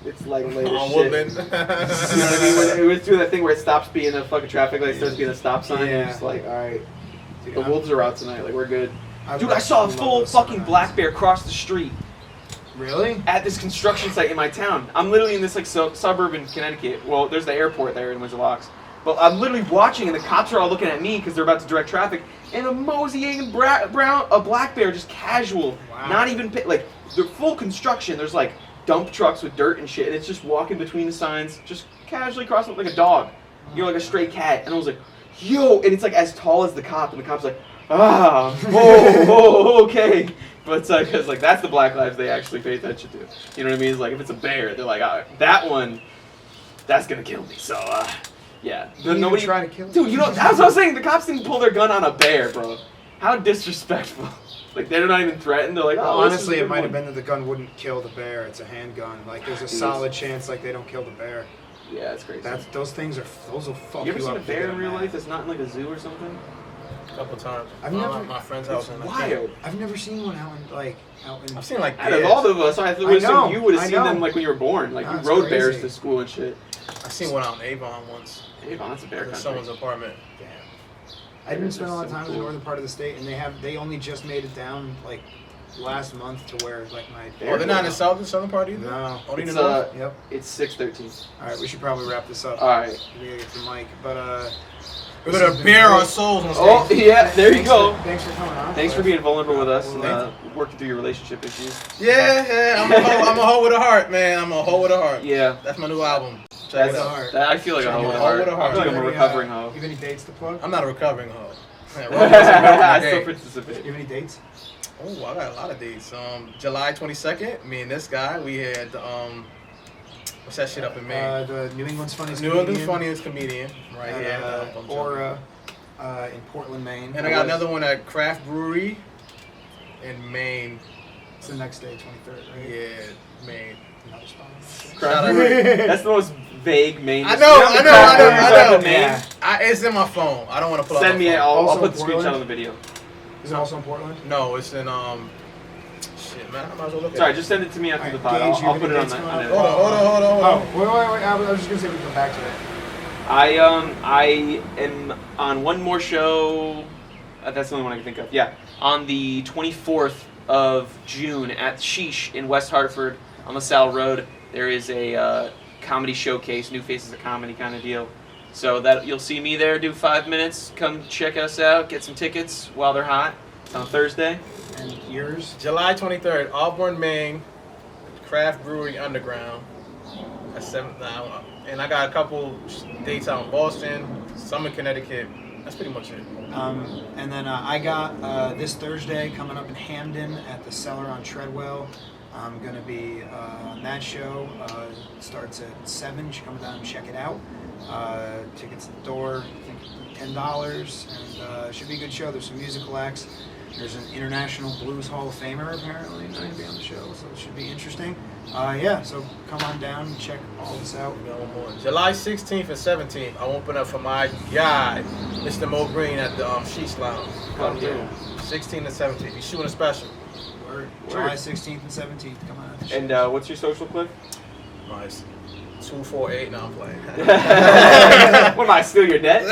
It's like later On shit. Woodland. You know what I mean? When it was doing that thing where it stops being a fucking traffic light, starts being a stop sign. You're Yeah. just like, all right, Dude, the wolves are out tonight. Like we're good. Dude, I love- saw a love full those fucking sunrises. black bear cross the street Really? at this construction site in my town. I'm literally in this like suburb in Connecticut. Well, there's the airport there in Windsor Locks. But I'm literally watching, and the cops are all looking at me because they're about to direct traffic. And a moseying a black bear, just casual, Wow. not even like they're full construction. There's like dump trucks with dirt and shit, and it's just walking between the signs, just casually crossing like a dog. You're like a stray cat, and I was like, yo, and it's like as tall as the cop, and the cop's like, Whoa, okay. But it's like, cause like that's the black lives they actually pay attention to. You know what I mean? It's like if it's a bear, they're like, that one, that's gonna kill me. So, yeah. Nobody try to kill. Dude, you know, that's what I was saying. The cops didn't pull their gun on a bear, bro. How disrespectful. Like they're not even threatened. They're like, oh, honestly, it might have been that the gun wouldn't kill the bear. It's a handgun. Like there's a solid chance like they don't kill the bear. Yeah, it's crazy. Those will fuck you ever seen up. a bear in real life that's not in like a zoo or something? A couple times. I've never. My friend's house. It's wild. I've never seen one out in. I've seen like Out of bears. all of us, I would assume you would have I seen know. them like when you were born. Like No, you it's rode crazy. bears to school and shit. I seen one out in Avon once. Avon, that's a bear In country. someone's apartment. Damn. I didn't spend a lot of time in the northern part of the state, and they only just made it down like last month to where like my. Oh, they're not in the southern part either? No. Only in It's, the north? Yep. It's 6:13. All right, we should probably wrap this up. All right. We gotta get to Mike, but We're going to bare our souls on stage. Oh yeah, there you go. Thanks for coming on. Thanks for being vulnerable with us and Thank working through your relationship issues. Yeah, I'm a hoe with a heart, man. I'm a hoe with a heart. Yeah, That's my new album. Check it that's. out. I feel like a hoe with a Hoe heart. with a heart. I feel like I'm a recovering hoe. You have any dates to plug? I'm not a recovering hoe. Yeah, I still okay. participate. You have any dates? Oh, I got a lot of dates. July 22nd, me and this guy, we had what's that shit up in Maine? The New England's Funniest New Comedian. England's funniest comedian, right at, here. Aura in Portland, Maine. And I got another one at Craft Brewery in Maine. It's the next day, 23rd, right? Yeah, Maine. Another spot. Shout out. That's the most vague Maine. I know. Yeah. It's in my phone. I don't want to pull out Send my me it. phone. I'll Also put the Portland? screenshot on the video. Is it also in Portland? No, it's in shit, man. I might as well look at Sorry, it. just send it to me after the Alright, pod. Gage, you I'll have put it any on dates the. coming On up? Hold on. Oh, wait. I was just gonna say we can come back to it. I am on one more show. That's the only one I can think of. Yeah, on the 24th of June at Sheesh in West Hartford on LaSalle Road. There is a comedy showcase, New Faces of Comedy kind of deal. So that you'll see me there, do 5 minutes. Come check us out. Get some tickets while they're hot. It's on Thursday. And yours? July 23rd, Auburn, Maine, Craft Brewery Underground. That's 7th now. And I got a couple dates out in Boston, some in Connecticut. That's pretty much it. And then I got this Thursday coming up in Hamden at the Cellar on Treadwell. I'm going to be on that show. It starts at 7. You should come down and check it out. Tickets at the door, I think $10. And it should be a good show. There's some musical acts. There's an International Blues Hall of Famer apparently going to be on the show, so it should be interesting. So come on down and check all this out. We got one more. July 16th and 17th, I'm opening up for my guy, Mr. Mo Green at the Sheesh Lounge. Come through. 16th and 17th. He's shooting a special. Word. July 16th and 17th. Come on. And what's your social clip? Nice. 248. No, I'm playing. What am I, steal your net?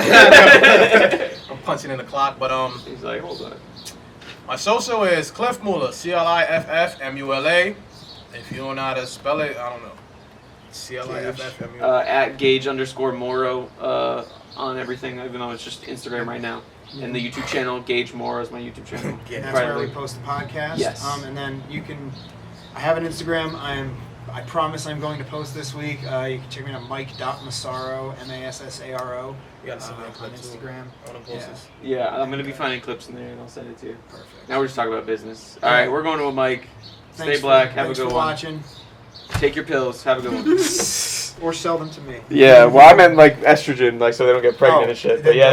I'm punching in the clock, but He's like, hold on. my social is Cliff Mula, CLIFFMULA. If you don't know how to spell it, I don't know. CLIFFMULA. At Gage_Moro on everything, even though it's just Instagram right now. And the YouTube channel, Gage Moro is my YouTube channel. Yeah. And that's Right. where we post the podcast. Yes. And then you can. I have an Instagram. I promise I'm going to post this week. You can check me out, Mike.Massaro, Massaro. You gotta send me a on clip too. Instagram. I want to post this. Yeah, I'm going to be finding clips in there and I'll send it to you. Perfect. Now we're just talking about business. All right, we're going to a mic. Stay Thanks black. For, have a thanks good for one. watching. Take your pills. Have a good one. Or sell them to me. Yeah, well, I meant like estrogen, like so they don't get pregnant Oh, and shit. then But yeah, don't.